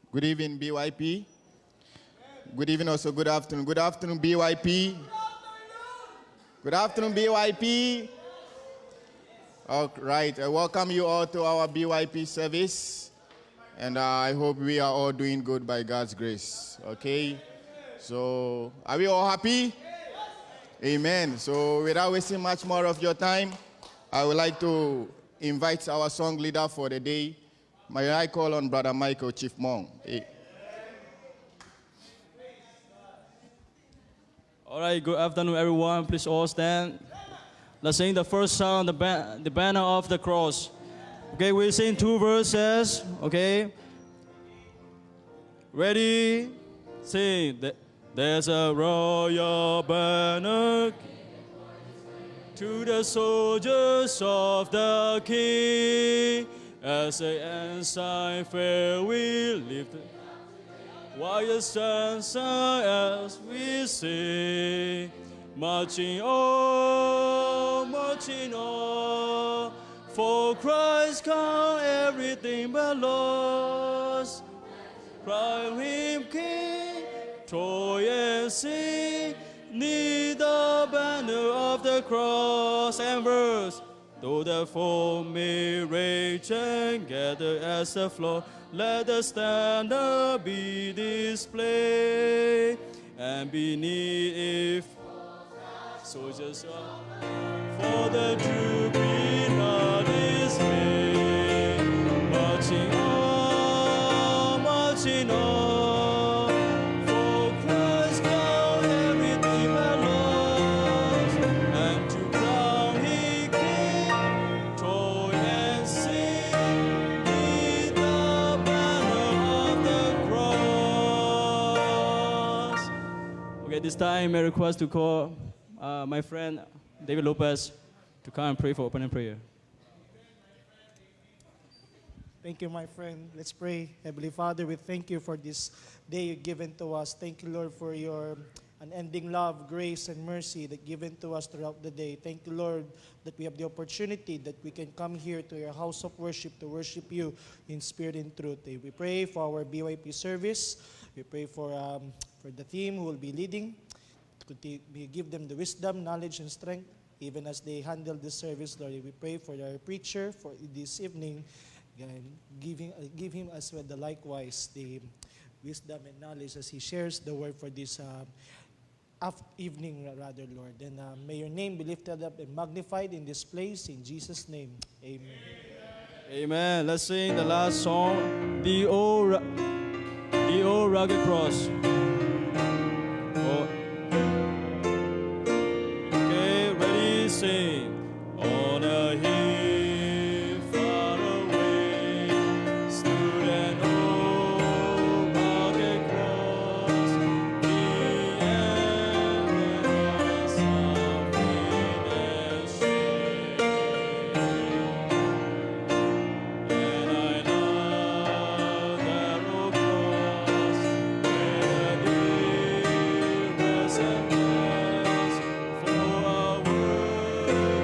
Good evening, BYP. Good evening, also good afternoon. Good afternoon, BYP. Good afternoon, BYP. All right, I welcome you all to our BYP service. And I hope we are all doing good by God's grace. Okay? So, are we all happy? Amen. So, without wasting much more of your time, I would like to invite our song leader for the day. May I call on Brother Michael Chief Mong? All right, good afternoon, everyone. Please all stand. Let's sing the first song, the banner of the cross. Okay, we'll sing 2 verses. Okay. Ready? Sing. There's a royal banner to the soldiers of the King. As the ensign fair we lift, while the sun as we sing, marching on, for Christ count everything but loss. Cry him King, Troy and sing, neath the banner of the cross. And verse, though the foe may rage and gather as the floor, let the standard be displayed, and beneath if soldiers are, for the true be not dismayed, marching on, for Christ count everything but loss, and to crown He King, Troy and sing, neath the banner of the cross. Okay, this time I request to call my friend David Lopez to come and pray for opening prayer. Thank you, my friend. Let's pray. Heavenly Father, we thank you for this day you've given to us. Thank you, Lord, for your unending love, grace, and mercy that given to us throughout the day. Thank you, Lord, that we have the opportunity that we can come here to your house of worship to worship you in spirit and truth. We pray for our BYP service. We pray for the team who will be leading. We give them the wisdom, knowledge, and strength, even as they handle this service, Lord. We pray for our preacher for this evening, and give him as well the likewise the wisdom and knowledge as he shares the word for this evening, rather, Lord. And may your name be lifted up and magnified in this place. In Jesus' name, amen. Amen. Let's sing the last song, the old rugged cross. Okay, ready, sing. On a hill far away stood an old rugged cross, the evidence of redemption. And I love that old cross, where the dear risen was for our world.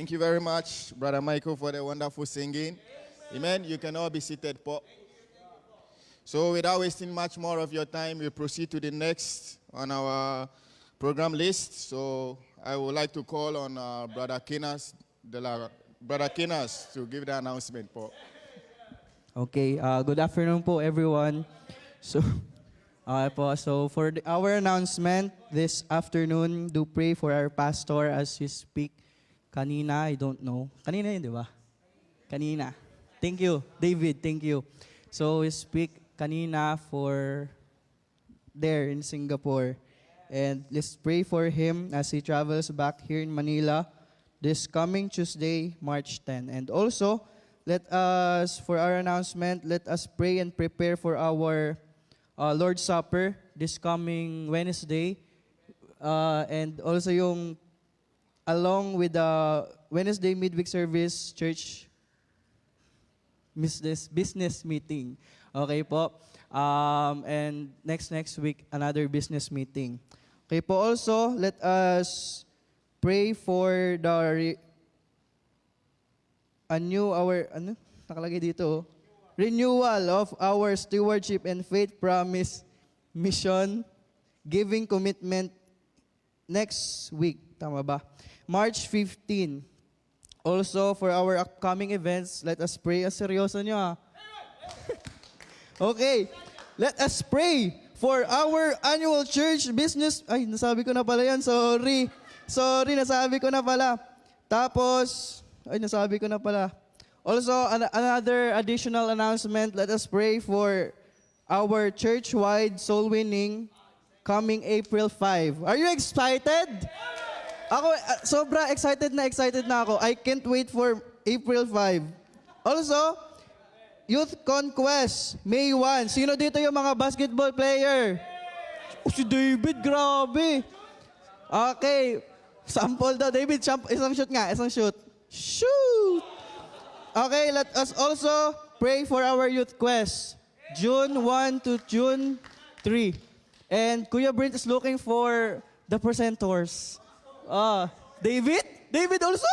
Thank you very much, Brother Michael, for the wonderful singing. Amen. You can all be seated, Paul. So without wasting much more of your time, we proceed to the next on our program list. So I would like to call on Brother Kinas, Brother Kinas to give the announcement, Paul. Okay, good afternoon po everyone. So, for our announcement this afternoon, do pray for our pastor as he speak. Kanina, I don't know. Kanina yun, di ba? Kanina. Thank you, David, thank you. So, we speak kanina for there in Singapore. And let's pray for him as he travels back here in Manila this coming Tuesday, March 10. And also, let us, for our announcement, let us pray and prepare for our Lord's Supper this coming Wednesday. And also yung, along with the Wednesday midweek service, church business meeting. Okay po. And next week, another business meeting. Okay po, also, let us pray for the nakalagay dito, renewal of our stewardship and faith promise mission giving commitment next week. Tama ba? March 15. Also, for our upcoming events, let us pray. Seryoso nyo ah. Okay, let us pray for our annual church business. Ay, nasabi ko na pala yan. Sorry, nasabi ko na pala. Tapos, nasabi ko na pala. Also, another additional announcement, let us pray for our church-wide soul winning coming April 5. Are you excited? Ako, sobra excited na ako. I can't wait for April 5. Also, Youth Conquest, May 1. Sino dito yung mga basketball player? Si David, grabe. Okay, sample daw. David, isang shoot nga, isang shoot. Shoot! Okay, let us also pray for our Youth Quest, June 1 to June 3. And Kuya Brent is looking for the presenters. David? David also?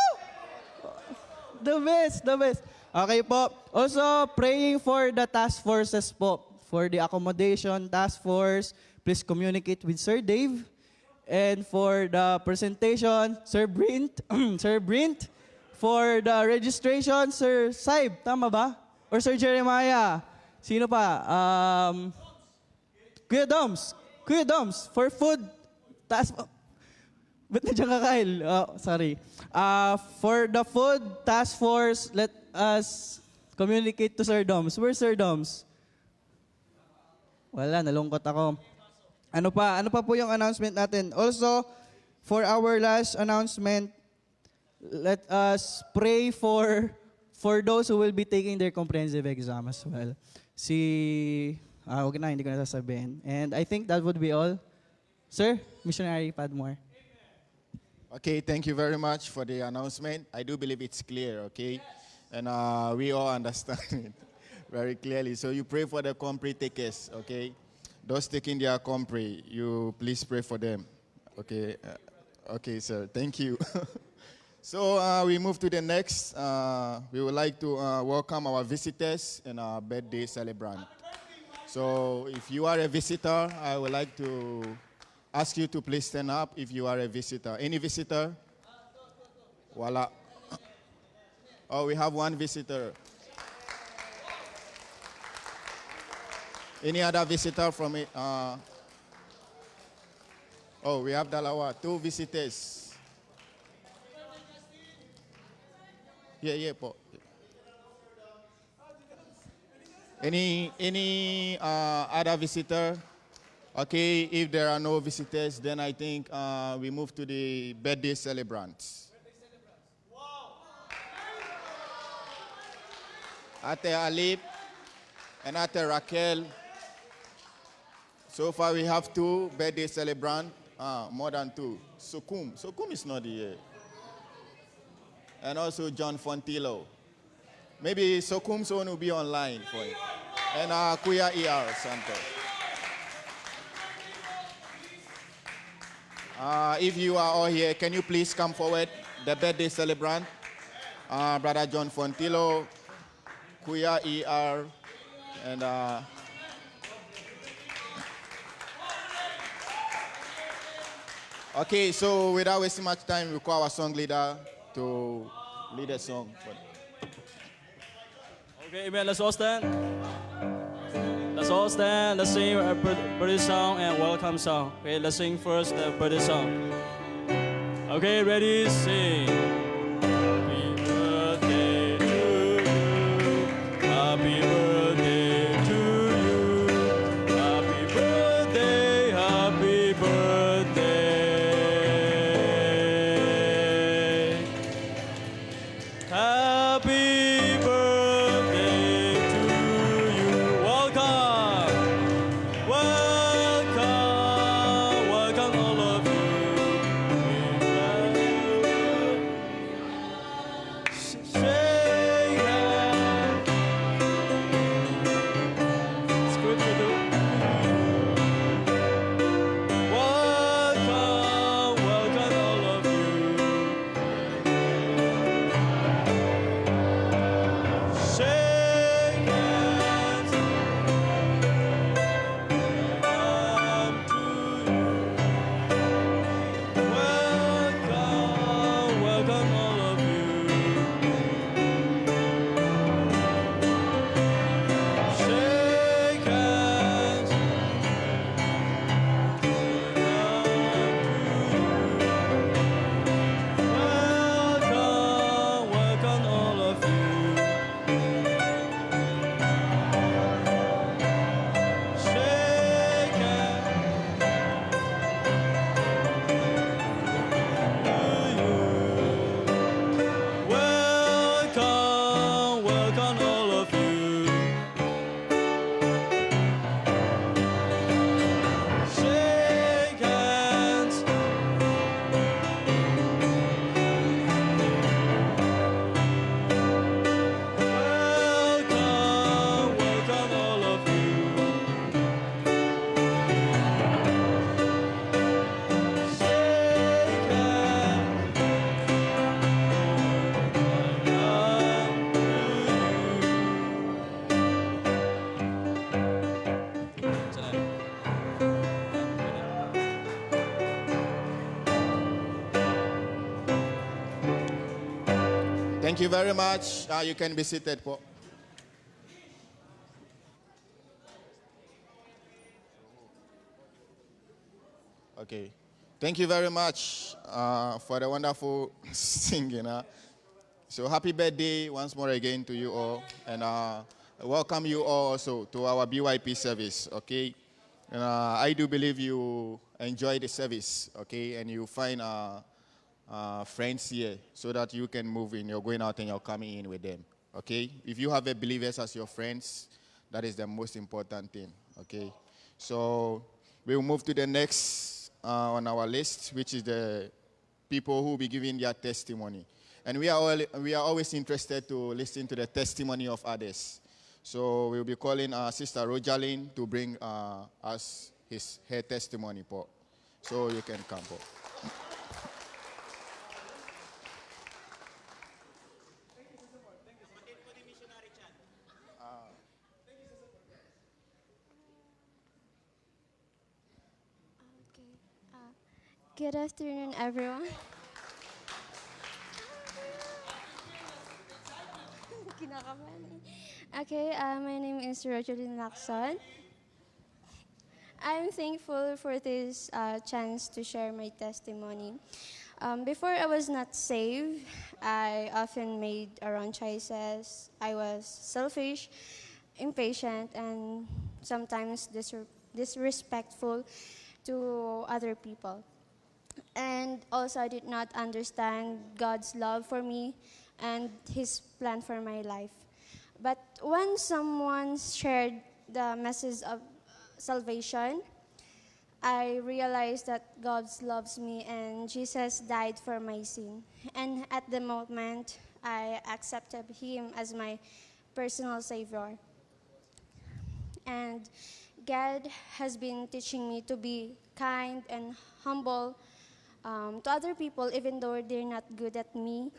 The best. Okay po. Also, praying for the task forces po. For the accommodation task force, please communicate with Sir Dave. And for the presentation, Sir Brent. Sir Brent. For the registration, Sir Saib. Tama ba? Or Sir Jeremiah? Sino pa? Kuya Doms. For food task. Ba't nandiyan ka, Kyle? Sorry. For the food task force, let us communicate to Sir Doms. Where's Sir Doms? Wala, nalungkot ako. Ano pa po yung announcement natin? Also, for our last announcement, let us pray for those who will be taking their comprehensive exam as well. Hindi ko na sasabihin. And I think that would be all. Sir, Missionary Padmore. Okay, thank you very much for the announcement. I do believe it's clear, okay? And we all understand it very clearly. So you pray for the compre takers, okay? Those taking their compre, you please pray for them. Okay, okay, sir. Thank you. So we move to the next. We would like to welcome our visitors and our birthday celebrant. So if you are a visitor, I would like to ask you to please stand up if you are a visitor. Any visitor? Voila. Oh, we have one visitor. Any other visitor from it? We have Dalawa. 2 visitors. Yeah, po. Any other visitor? Okay, if there are no visitors, then I think we move to the birthday celebrants. Ate Alip and Ate Raquel. So far we have 2 birthday celebrants, more than 2. Sukum is not here. And also John Fontillo. Maybe Sokum's one will be online for you. And Kuya E.R. Santos. If you are all here, can you please come forward, the birthday celebrant? Brother John Fontillo, Kuya ER, and okay, so without wasting much time, we call our song leader to lead a song. Okay, amen. Let's all stand. Let's all stand. Let's sing a birthday song and welcome song. Okay, let's sing first the birthday song. Okay, ready, sing. Happy birthday to you. Happy birthday to you. Happy birthday, happy birthday. Happy birthday to you. Welcome. Welcome. Welcome all of you. Shake hands. It's good to do. Welcome. Welcome all of you. Shake hands. Welcome to you. Welcome, welcome all of you. Shake hands. Welcome to you. Welcome, welcome all of you. Shake hands. Welcome, welcome all of you. Shake hands. Welcome, welcome all of you. Shake hands. Thank you very much. You can be seated, po. Okay. Thank you very much for the wonderful singing. So happy birthday once more again to you all, and welcome you all also to our BYP service. Okay, and I do believe you enjoy the service. Okay, and you find friends here so that you can move in. You're going out and you're coming in with them. Okay, if you have a believers as your friends, that is the most important thing. Okay, so we'll move to the next on our list, which is the people who will be giving their testimony. And we are always interested to listen to the testimony of others. So we'll be calling Sister Rojalyn to bring us her testimony, Paul. So you can come, Paul. Good afternoon, everyone. Kinakabahan eh. Okay, my name is Rojalyn Lacson. I'm thankful for this chance to share my testimony. Before I was not saved, I often made wrong choices. I was selfish, impatient, and sometimes disrespectful to other people. And also, I did not understand God's love for me and His plan for my life. But when someone shared the message of salvation, I realized that God loves me and Jesus died for my sin. And at the moment, I accepted Him as my personal Savior. And God has been teaching me to be kind and humble to other people, even though they're not good at me.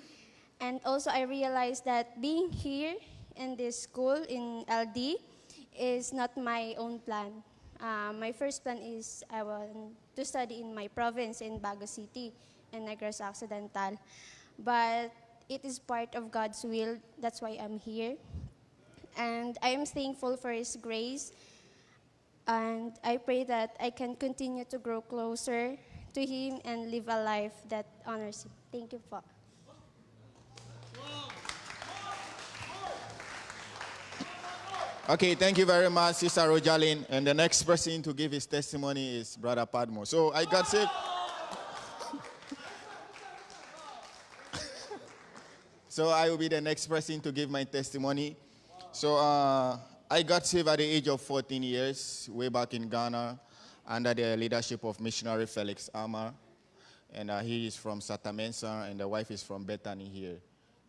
And also, I realized that being here in this school in LD is not my own plan. My first plan is I want to study in my province in Bago City in Negros Occidental. But it is part of God's will. That's why I'm here. And I am thankful for His grace. And I pray that I can continue to grow closer to Him and live a life that honors Him. Thank you po. Okay, thank you very much, Sister Rojalyn. And the next person to give his testimony is Brother Padmo. So I got saved. So I will be the next person to give my testimony. So I got saved at the age of 14 years, way back in Ghana, under the leadership of missionary Felix Amar. And he is from Satamensa, and the wife is from Bethany here.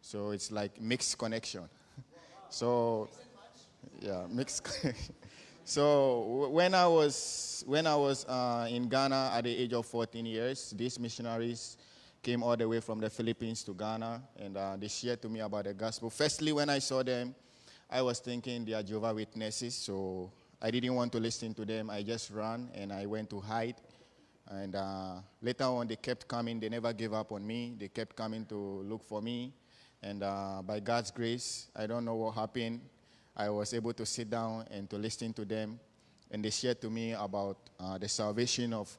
So it's like mixed connection. So, yeah, mixed connection. So when I was in Ghana at the age of 14 years, these missionaries came all the way from the Philippines to Ghana, and they shared to me about the gospel. Firstly, when I saw them, I was thinking they are Jehovah's Witnesses, so I didn't want to listen to them. I just ran, and I went to hide. And later on, they kept coming. They never gave up on me. They kept coming to look for me. And by God's grace, I don't know what happened. I was able to sit down and to listen to them. And they shared to me about the salvation of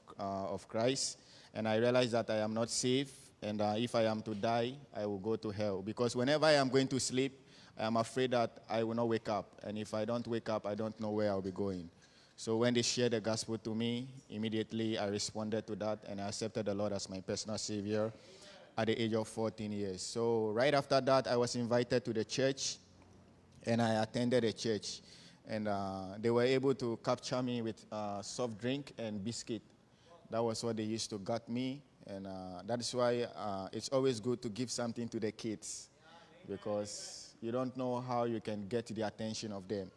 Christ. And I realized that I am not safe. And if I am to die, I will go to hell. Because whenever I am going to sleep, I am afraid that I will not wake up. And if I don't wake up, I don't know where I'll be going. So when they shared the gospel to me, immediately I responded to that, and I accepted the Lord as my personal Savior at the age of 14 years. So right after that, I was invited to the church, and I attended the church. And they were able to capture me with soft drink and biscuit. That was what they used to got me. And that is why it's always good to give something to the kids, because you don't know how you can get the attention of them.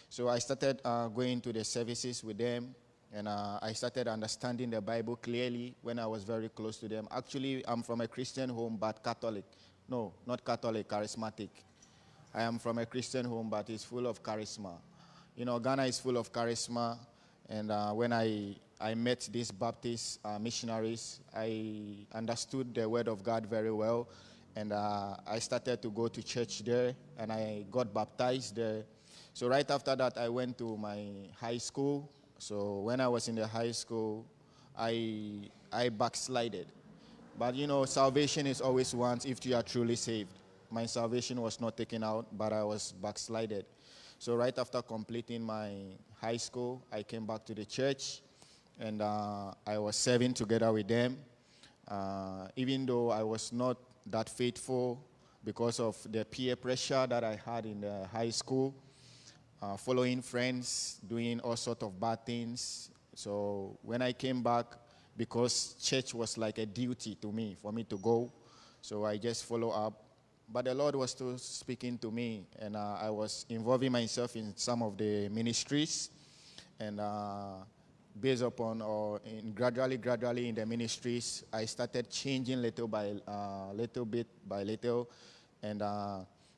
So I started going to the services with them, and I started understanding the Bible clearly when I was very close to them. Actually, I'm from a Christian home, but Catholic. No, not Catholic, charismatic. I am from a Christian home, but it's full of charisma. You know, Ghana is full of charisma, and when I met these Baptist missionaries, I understood the Word of God very well, and I started to go to church there, and I got baptized there. So right after that, I went to my high school. So when I was in the high school, I backslided. But you know, salvation is always once if you are truly saved. My salvation was not taken out, but I was backslided. So right after completing my high school, I came back to the church, and I was serving together with them. Even though I was not that faithful because of the peer pressure that I had in the high school, following friends, doing all sorts of bad things. So when I came back, because church was like a duty to me, for me to go, so I just follow up. But the Lord was still speaking to me, and I was involving myself in some of the ministries, and based upon gradually in the ministries, I started changing little bit by little, and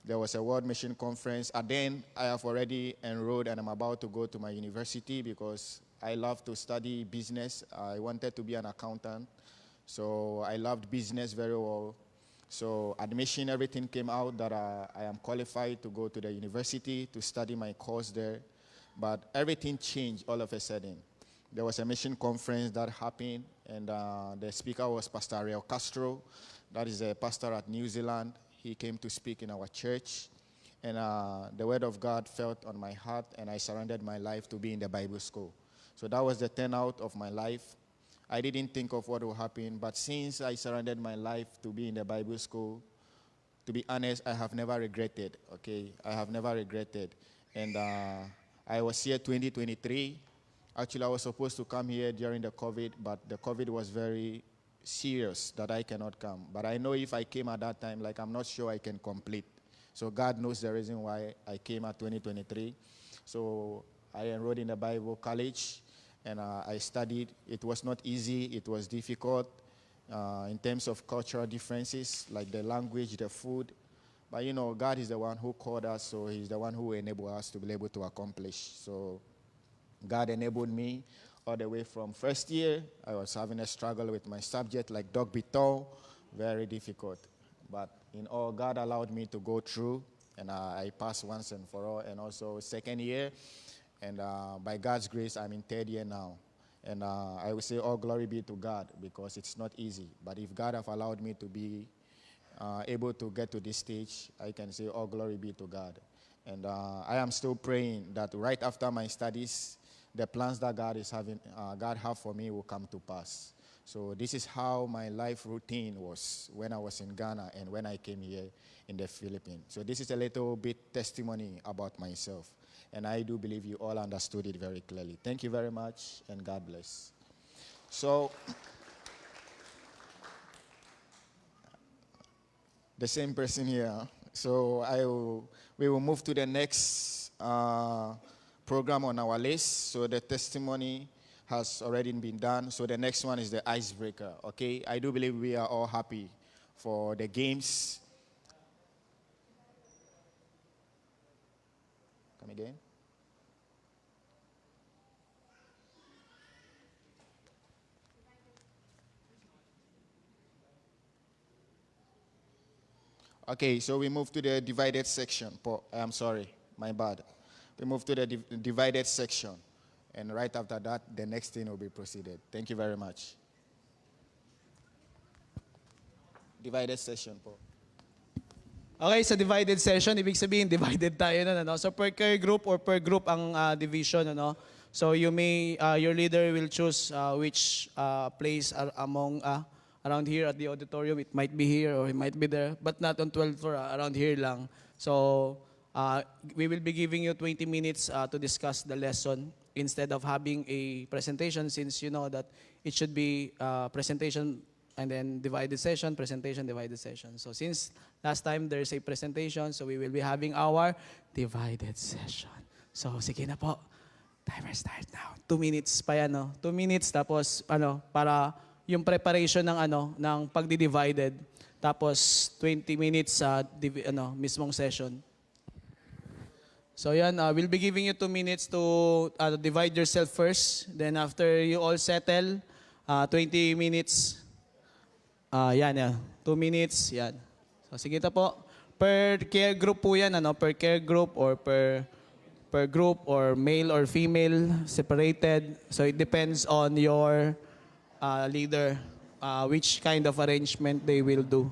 there was a World Mission Conference. And then I have already enrolled, and I'm about to go to my university because I love to study business. I wanted to be an accountant, so I loved business very well. So admission, everything came out that I am qualified to go to the university to study my course there. But everything changed all of a sudden. There was a mission conference that happened, and the speaker was Pastor Ariel Castro. That is a pastor at New Zealand. He came to speak in our church, and the word of God felt on my heart, and I surrendered my life to be in the Bible school. So that was the turnout of my life. I didn't think of what would happen, but since I surrendered my life to be in the Bible school, to be honest, I have never regretted, okay? I have never regretted. And I was here 2023. Actually, I was supposed to come here during the COVID, but the COVID was very serious that I cannot come. But I know if I came at that time, like I'm not sure I can complete. So God knows the reason why I came at 2023. So I enrolled in the Bible college, and I studied. It was not easy. It was difficult. in terms of cultural differences, like the language, the food. But you know, God is the one who called us, so He's the one who enabled us to be able to accomplish. So God enabled me all the way from first year. I was having a struggle with my subject, like Doc Biton, very difficult. But in all, God allowed me to go through, and I passed once and for all. And also second year, and by God's grace, I'm in third year now. And I would say all glory be to God, because it's not easy. But if God have allowed me to be able to get to this stage, I can say all glory be to God. And I am still praying that right after my studies, the plans that God have for me will come to pass. So this is how my life routine was when I was in Ghana and when I came here in the Philippines. So this is a little bit testimony about myself. And I do believe you all understood it very clearly. Thank you very much, and God bless. So, the same person here. So we will move to the next program on our list. So the testimony has already been done. So the next one is the icebreaker. Okay, I do believe we are all happy for the games. Come again. Okay, so we move to the divided section. I'm sorry, my bad. We move to the divided section. And right after that, the next thing will be proceeded. Thank you very much. Divided session po. Okay, sa divided session, ibig sabihin divided tayo na, ano? So per care group or per group ang division, ano? So your leader will choose which place among around here at the auditorium. It might be here or it might be there, but not on 12th floor, around here lang. So we will be giving you 20 minutes to discuss the lesson instead of having a presentation, since you know that it should be presentation and then divided session, presentation, divided session. So since last time there's a presentation, so we will be having our divided session. So sige na po. Timer start now. 2 minutes pa yan, no? 2 minutes, tapos para yung preparation ng pagdi-divided. Tapos 20 minutes sa mismong session. So yan, we'll be giving you 2 minutes to divide yourself first. Then after you all settle, 20 minutes. Yan. 2 minutes, yan. So sige na po. Per care group po yan, per care group or per group or male or female, separated. So it depends on your leader, which kind of arrangement they will do.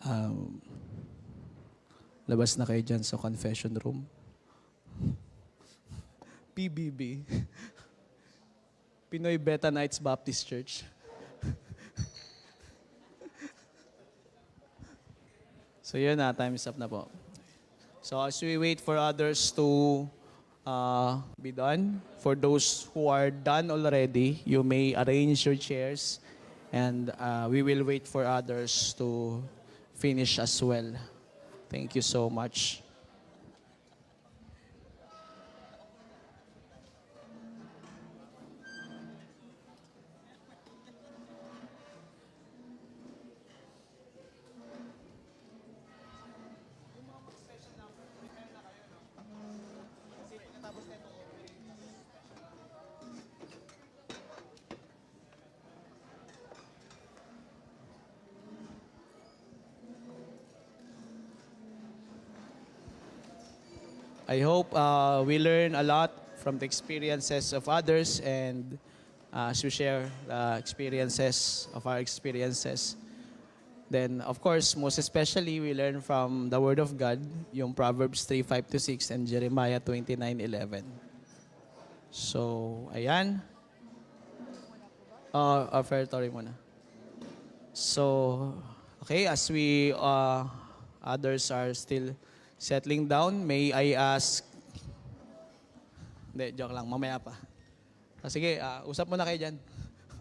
Um, labas na kayo dyan sa confession room. PBB. Pinoy Beta Knights Baptist Church. So yun na, time is up na po. So as we wait for others to be done, for those who are done already, you may arrange your chairs and we will wait for others to finish as well. Thank you so much. I hope we learn a lot from the experiences of others and as we share the experiences of our experiences. Then, of course, most especially, we learn from the Word of God, yung Proverbs 3:5-6 and Jeremiah 29:11. So, ayan. Offertory muna. So, okay, as we, others are still settling down, may I ask, hindi, joke lang, mamaya pa. Sige, usap muna kayo dyan.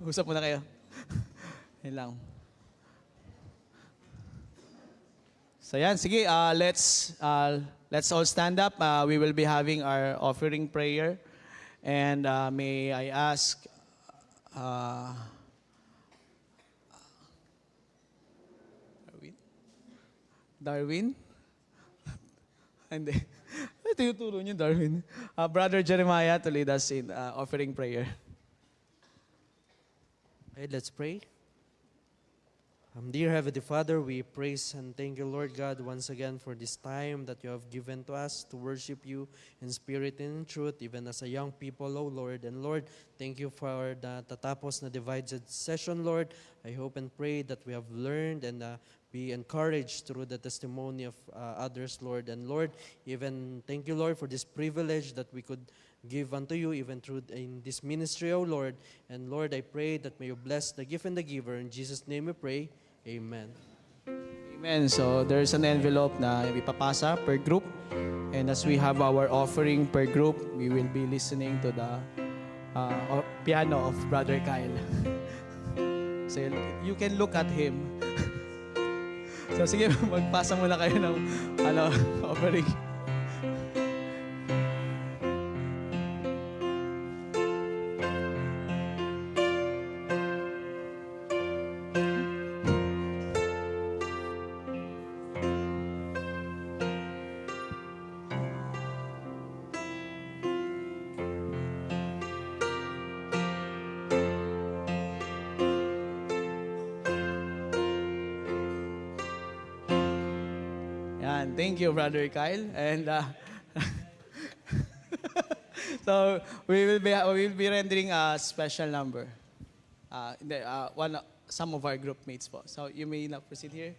Usap muna kayo. Yun lang. So yan, sige, let's all stand up. We will be having our offering prayer. And may I ask, Darwin? Hindi. Tinuturo niyo, Darwin. Brother Jeremiah to lead us in offering prayer. Okay, let's pray. Dear Heavenly Father, we praise and thank you, Lord God, once again for this time that you have given to us to worship you in spirit and in truth, even as a young people, oh Lord. And Lord, thank you for the tatapos na divided session, Lord. I hope and pray that we have learned and be encouraged through the testimony of others, Lord. And Lord, even thank you, Lord, for this privilege that we could give unto you, even through in this ministry, O Lord. And Lord, I pray that may you bless the gift and the giver. In Jesus' name we pray. Amen. Amen. So there's an envelope na ipapasa per group. And as we have our offering per group, we will be listening to the piano of Brother Kyle. So you can look at him. So sige, magpasa muna kayo ng offering. Thank you, Brother Kyle. And so we will be rendering a special number. Some of our group mates po. So you may now proceed here.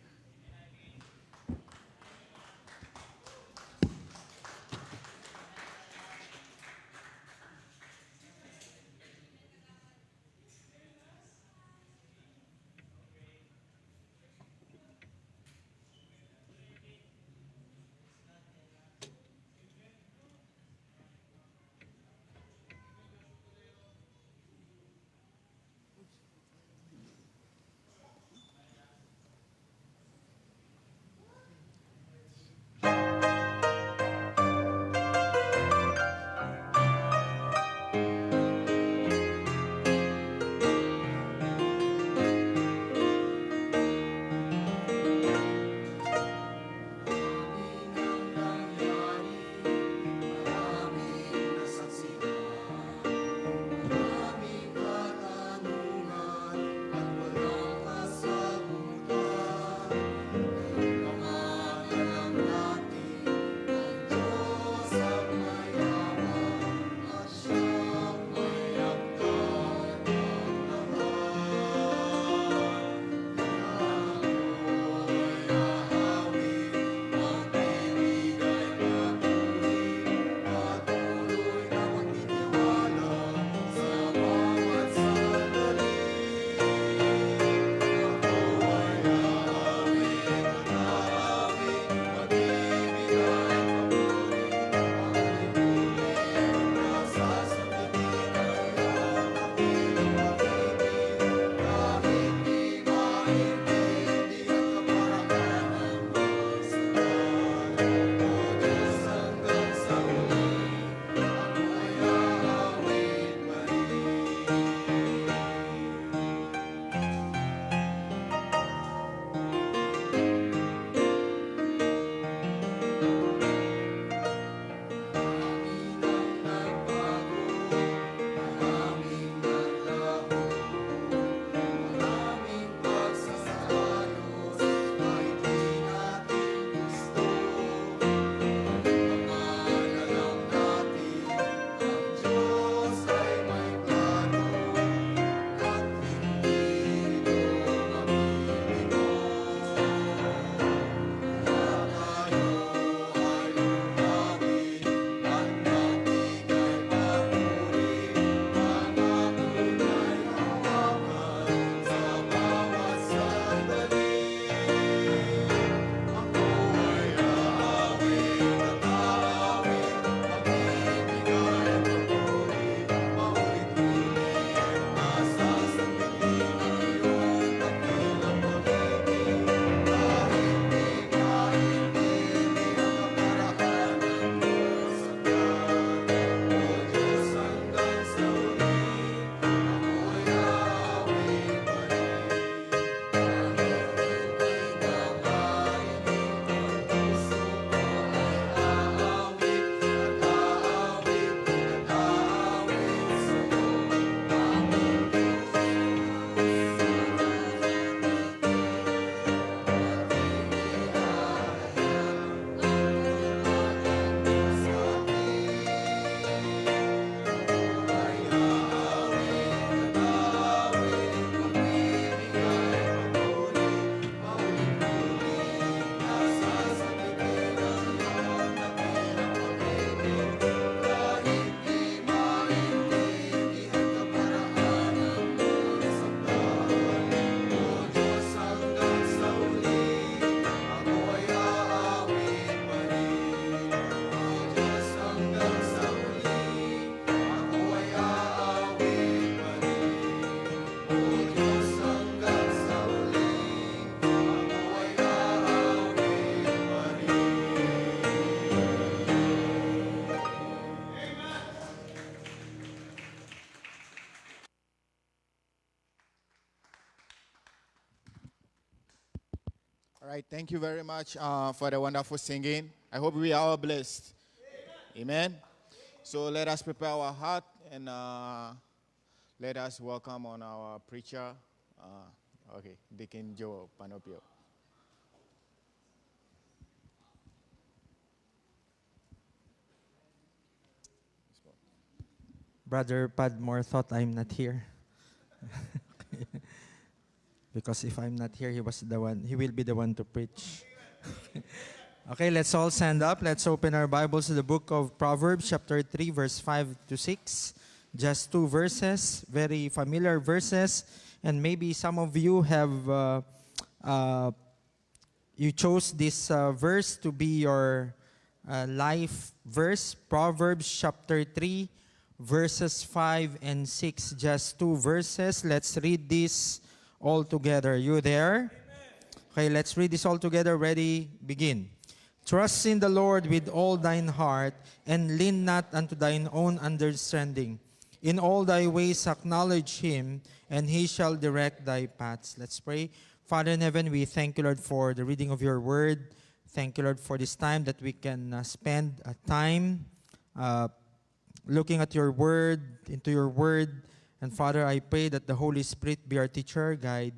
right, thank you very much for the wonderful singing. I hope we are all blessed. Amen. So let us prepare our heart and let us welcome on our preacher. Okay, Deacon Joe Panopio. Brother Padmore thought I'm not here. Because if I'm not here, he will be the one to preach. Okay, let's all stand up. Let's open our Bibles to the book of Proverbs, chapter 3, verse 5 to 6. Just 2 verses, very familiar verses. And maybe some of you have, you chose this verse to be your life verse. Proverbs, chapter 3, verses 5 and 6. Just 2 verses. Let's read this all together. You there? Okay, let's read this all together. Ready? Begin. Trust in the Lord with all thine heart, and lean not unto thine own understanding. In all thy ways acknowledge him, and he shall direct thy paths. Let's pray. Father in heaven, we thank you, Lord, for the reading of your word. Thank you, Lord, for this time that we can spend time looking at your word, into your word. And Father, I pray that the Holy Spirit be our teacher, guide.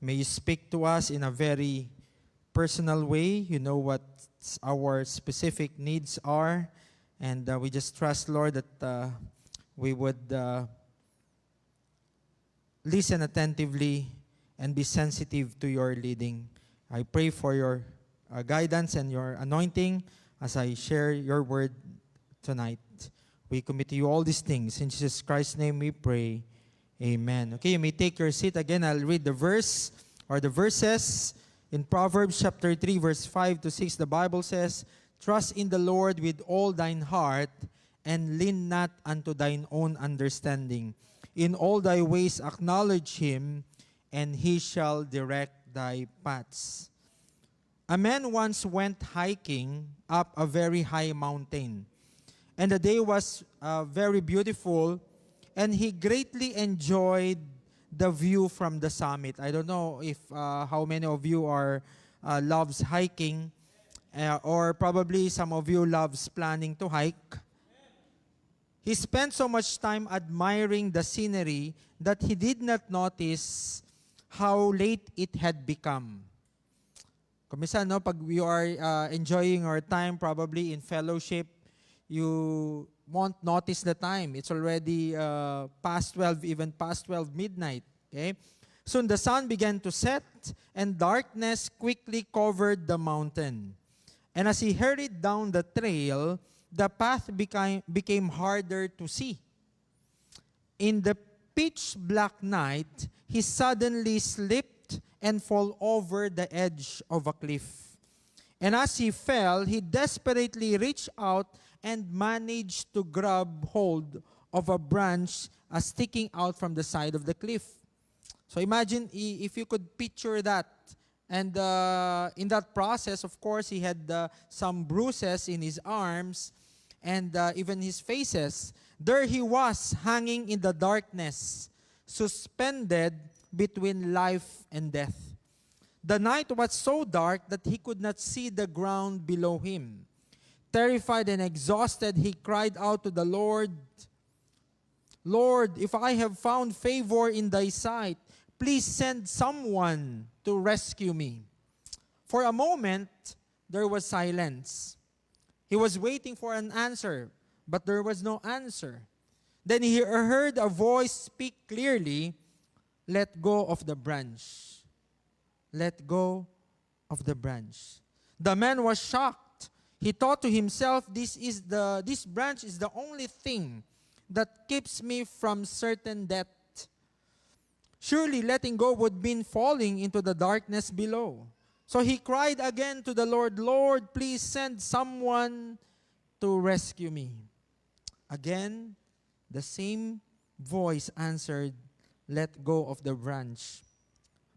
May you speak to us in a very personal way. You know what our specific needs are. And we just trust, Lord, that we would listen attentively and be sensitive to your leading. I pray for your guidance and your anointing as I share your word tonight. We commit to you all these things. In Jesus Christ's name we pray. Amen. Okay, you may take your seat. Again, I'll read the verse or the verses. In Proverbs chapter 3, verse 5 to 6, the Bible says, Trust in the Lord with all thine heart, and lean not unto thine own understanding. In all thy ways acknowledge him, and he shall direct thy paths. A man once went hiking up a very high mountain, and the day was very beautiful, and he greatly enjoyed the view from the summit. I don't know if how many of you are loves hiking, or probably some of you loves planning to hike. He spent so much time admiring the scenery that he did not notice how late it had become. Kumisa, no, pag we are enjoying our time probably in fellowship, you won't notice the time. It's already past 12, even past 12 midnight. Okay? Soon the sun began to set, and darkness quickly covered the mountain. And as he hurried down the trail, the path became harder to see. In the pitch black night, he suddenly slipped and fell over the edge of a cliff. And as he fell, he desperately reached out and managed to grab hold of a branch sticking out from the side of the cliff. So imagine if you could picture that. And in that process, of course, he had some bruises in his arms and even his faces. There he was, hanging in the darkness, suspended between life and death. The night was so dark that he could not see the ground below him. Terrified and exhausted, he cried out to the Lord, Lord, if I have found favor in thy sight, please send someone to rescue me. For a moment, there was silence. He was waiting for an answer, but there was no answer. Then he heard a voice speak clearly, let go of the branch. Let go of the branch. The man was shocked. He thought to himself, this branch is the only thing that keeps me from certain death. Surely letting go would mean falling into the darkness below. So he cried again to the Lord, Lord, please send someone to rescue me. Again, the same voice answered, let go of the branch.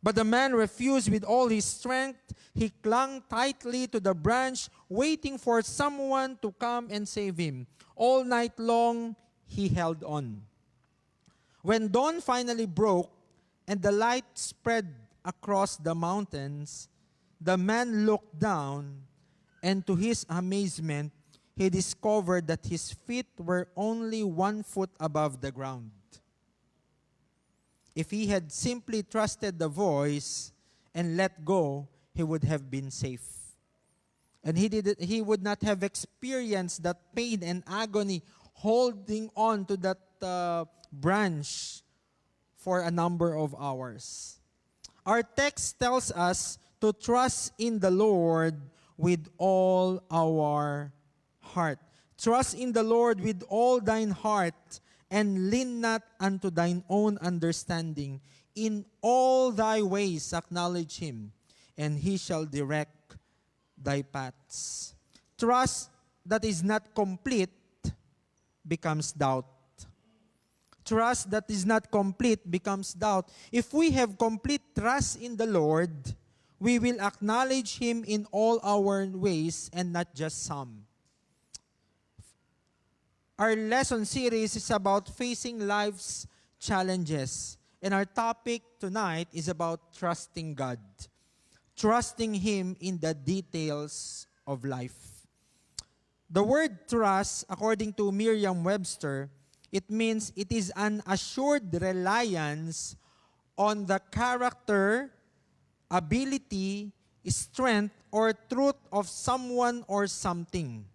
But the man refused with all his strength. He clung tightly to the branch, waiting for someone to come and save him. All night long, he held on. When dawn finally broke and the light spread across the mountains, the man looked down, and to his amazement, he discovered that his feet were only 1 foot above the ground. If he had simply trusted the voice and let go, he would have been safe. And he would not have experienced that pain and agony holding on to that branch for a number of hours. Our text tells us to trust in the Lord with all our heart. Trust in the Lord with all thine heart, and lean not unto thine own understanding. In all thy ways acknowledge him, and he shall direct thy paths. Trust that is not complete becomes doubt. Trust that is not complete becomes doubt. If we have complete trust in the Lord, we will acknowledge him in all our ways and not just some. Our lesson series is about facing life's challenges. And our topic tonight is about trusting God. Trusting him in the details of life. The word trust, according to Merriam-Webster, it means it is an assured reliance on the character, ability, strength, or truth of someone or something.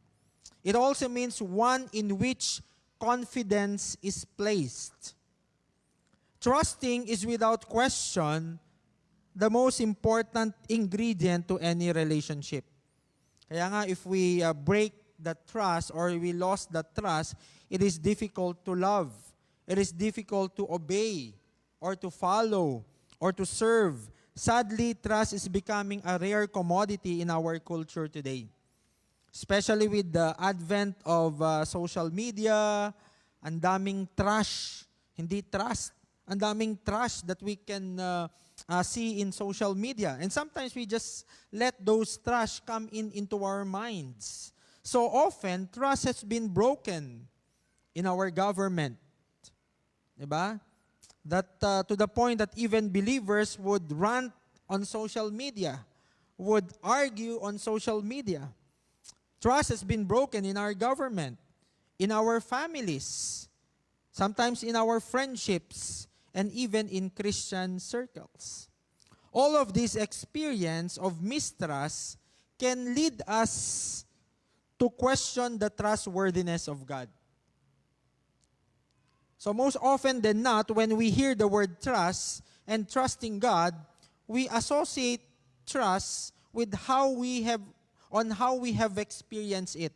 It also means one in which confidence is placed. Trusting is without question the most important ingredient to any relationship. Kaya nga, if we break the trust or we lost the trust, it is difficult to love. It is difficult to obey or to follow or to serve. Sadly, trust is becoming a rare commodity in our culture today. Especially with the advent of social media, ang daming trash, hindi trust, ang daming trash that we can see in social media. And sometimes we just let those trash come into our minds. So often, trust has been broken in our government. Diba? That to the point that even believers would rant on social media, would argue on social media. Trust has been broken in our government, in our families, sometimes in our friendships, and even in Christian circles. All of this experience of mistrust can lead us to question the trustworthiness of God. So most often than not, when we hear the word trust and trusting God, we associate trust with how we have experienced it.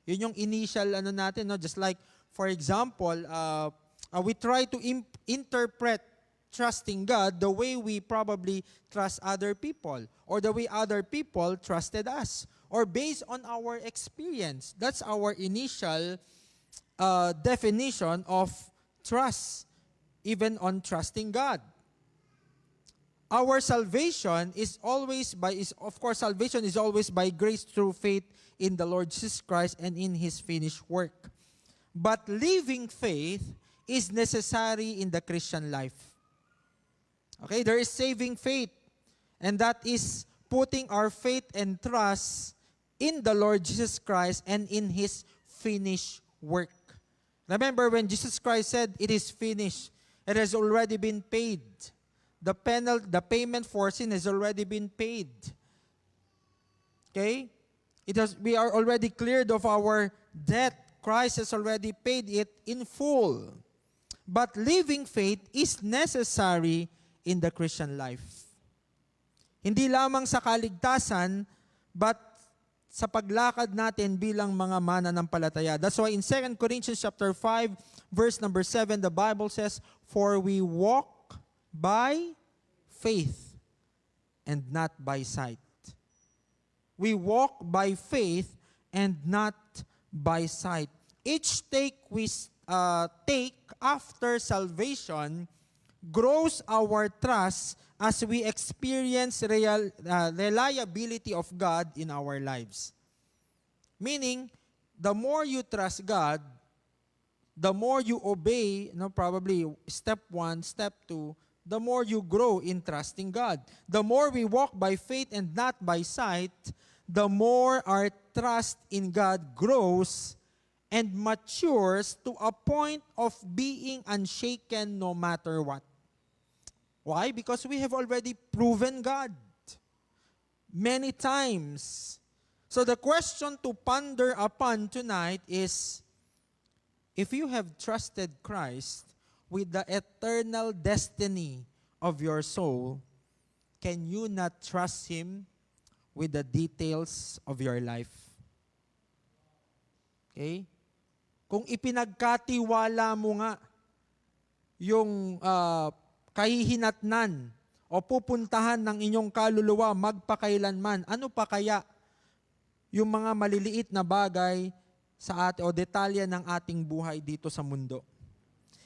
Yun yung initial natin, no? Just like, for example, we try to interpret trusting God the way we probably trust other people, or the way other people trusted us, or based on our experience. That's our initial definition of trust, even on trusting God. Our salvation is always by grace through faith in the Lord Jesus Christ and in his finished work. But living faith is necessary in the Christian life. Okay, there is saving faith, and that is putting our faith and trust in the Lord Jesus Christ and in his finished work. Remember when Jesus Christ said, "It is finished," it has already been paid. The payment for sin has already been paid. Okay? We are already cleared of our debt. Christ has already paid it in full. But living faith is necessary in the Christian life. Hindi lamang sa kaligtasan, but sa paglakad natin bilang mga mananampalataya. That's why in 2 Corinthians chapter 5, verse number 7, the Bible says, "For we walk by faith and not by sight." We walk by faith and not by sight. Each take we take after salvation grows our trust as we experience reliability of God in our lives. Meaning, the more you trust God, the more you obey, probably step 1, step 2, the more you grow in trusting God. The more we walk by faith and not by sight, the more our trust in God grows and matures to a point of being unshaken no matter what. Why? Because we have already proven God many times. So the question to ponder upon tonight is, if you have trusted Christ with the eternal destiny of your soul, can you not trust Him with the details of your life? Okay? Kung ipinagkatiwala mo nga yung kahihinatnan o pupuntahan ng inyong kaluluwa magpakailanman, ano pa kaya yung mga maliliit na bagay sa atin o detalye ng ating buhay dito sa mundo?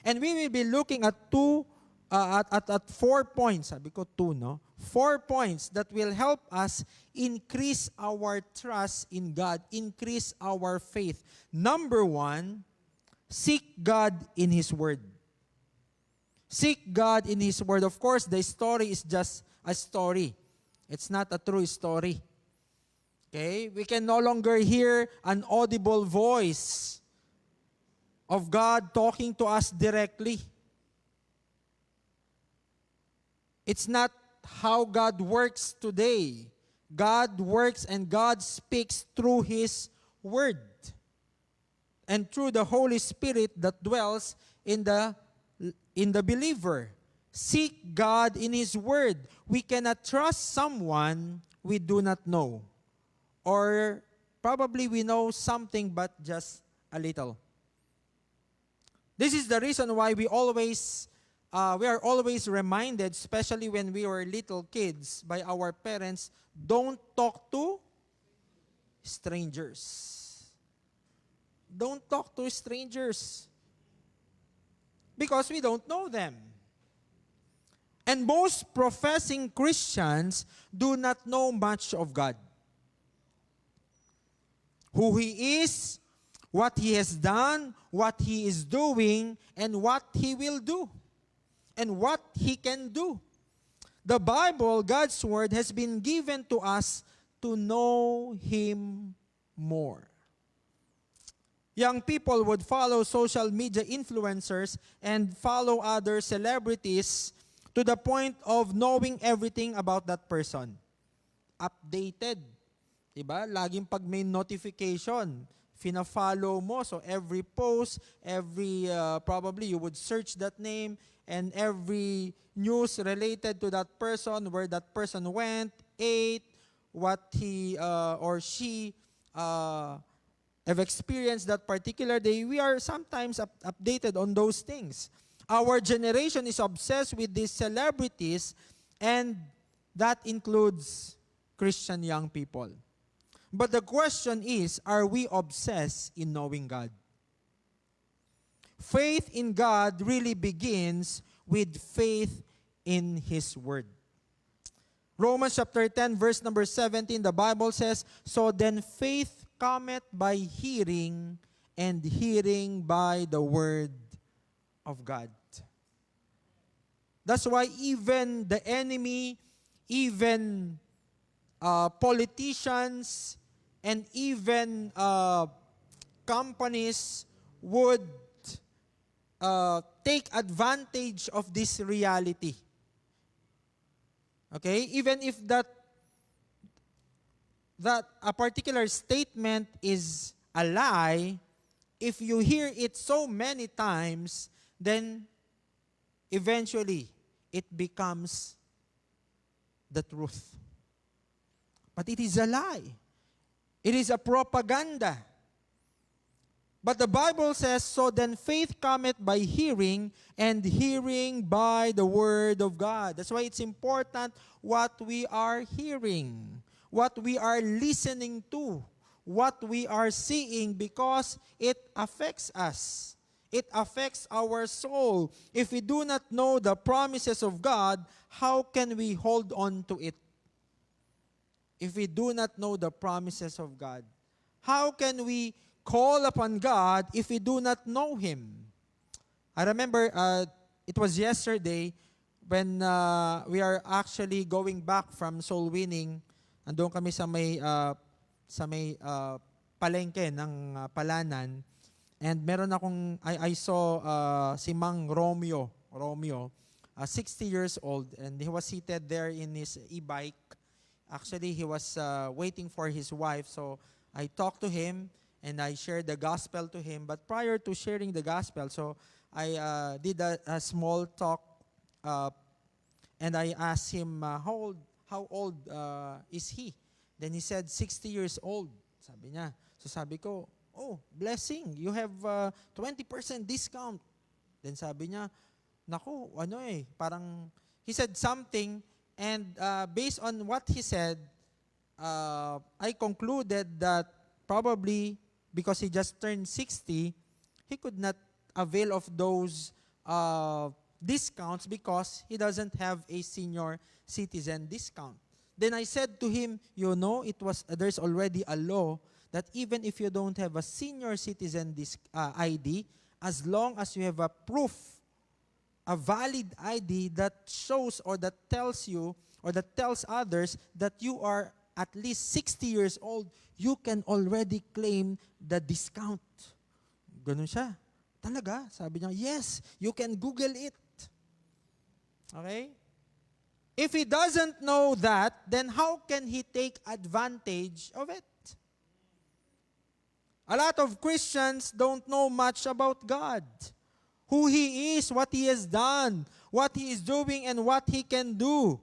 And we will be looking at 4 points. Sabi ko 2, no? 4 points that will help us increase our trust in God, increase our faith. Number 1, seek God in His Word. Seek God in His Word. Of course, the story is just a story. It's not a true story. Okay? We can no longer hear an audible voice of God talking to us directly. It's not how God works today. God works and God speaks through His Word and through the Holy Spirit that dwells in the believer. Seek God in His Word. We cannot trust someone we do not know. Or probably we know something but just a little. This is the reason why we are always reminded, especially when we were little kids, by our parents, don't talk to strangers. Don't talk to strangers. Because we don't know them. And most professing Christians do not know much of God. Who He is, what He has done, what He is doing, and what He will do, and what He can do. The Bible, God's Word, has been given to us to know Him more. Young people would follow social media influencers and follow other celebrities to the point of knowing everything about that person. Updated. Diba? Laging pag may notification, fina-follow mo. So every post, probably you would search that name, and every news related to that person, where that person went, ate, what he or she have experienced that particular day. We are sometimes updated on those things. Our generation is obsessed with these celebrities, and that includes Christian young people. But the question is, are we obsessed in knowing God? Faith in God really begins with faith in His Word. Romans chapter 10, verse number 17, the Bible says, "So then faith cometh by hearing, and hearing by the Word of God." That's why even the enemy, even politicians, and even companies would take advantage of this reality. Okay? Even if that a particular statement is a lie, if you hear it so many times, then eventually it becomes the truth. But it is a lie. It is a propaganda. But the Bible says, "So then faith cometh by hearing, and hearing by the Word of God." That's why it's important what we are hearing, what we are listening to, what we are seeing, because it affects us. It affects our soul. If we do not know the promises of God, how can we hold on to it? If we do not know the promises of God, how can we call upon God if we do not know Him? I remember it was yesterday when we are actually going back from soul winning, andun kami sa may palengke ng Palanan, and meron akong I saw si Mang Romeo, 60 years old, and he was seated there in his e-bike. Actually, he was waiting for his wife, so I talked to him and I shared the gospel to him. But prior to sharing the gospel, so I did a small talk, and I asked him how old is he. Then he said 60 years old. Sabi niya. So sabi ko, oh, blessing, you have 20% discount. Then sabi niya, naku, parang he said something, and based on what he said, I concluded that probably because he just turned 60, he could not avail of those discounts because he doesn't have a senior citizen discount. Then I said to him, there's already a law that even if you don't have a senior citizen ID, as long as you have a proof, a valid ID that shows or that tells you or that tells others that you are at least 60 years old, you can already claim the discount. Ganun siya. Talaga? Sabi niya, yes, you can Google it. Okay? If he doesn't know that, then how can he take advantage of it? A lot of Christians don't know much about God. Who He is, what He has done, what He is doing, and what He can do.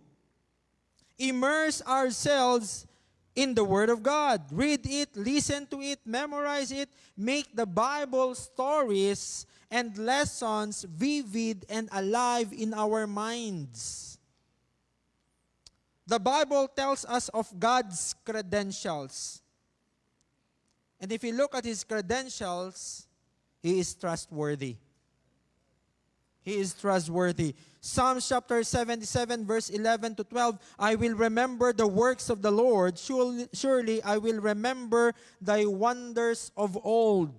Immerse ourselves in the Word of God. Read it, listen to it, memorize it, make the Bible stories and lessons vivid and alive in our minds. The Bible tells us of God's credentials. And if you look at His credentials, He is trustworthy. He is trustworthy. Psalms chapter 77, verse 11 to 12, I will remember the works of the Lord. Surely I will remember thy wonders of old.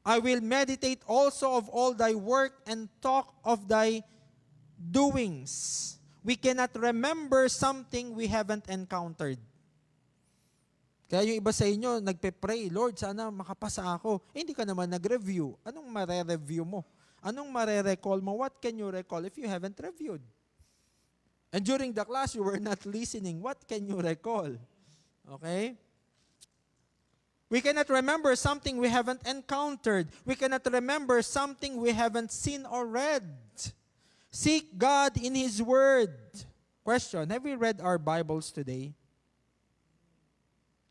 I will meditate also of all thy work and talk of thy doings. We cannot remember something we haven't encountered. Kaya yung iba sa inyo, nagpe-pray, Lord, sana makapasa ako. Hindi ka naman nag-review. Anong mare-review mo? Anong mare-recall mo? What can you recall if you haven't reviewed? And during the class, you were not listening. What can you recall? Okay? We cannot remember something we haven't encountered. We cannot remember something we haven't seen or read. Seek God in His Word. Question, have we read our Bibles today?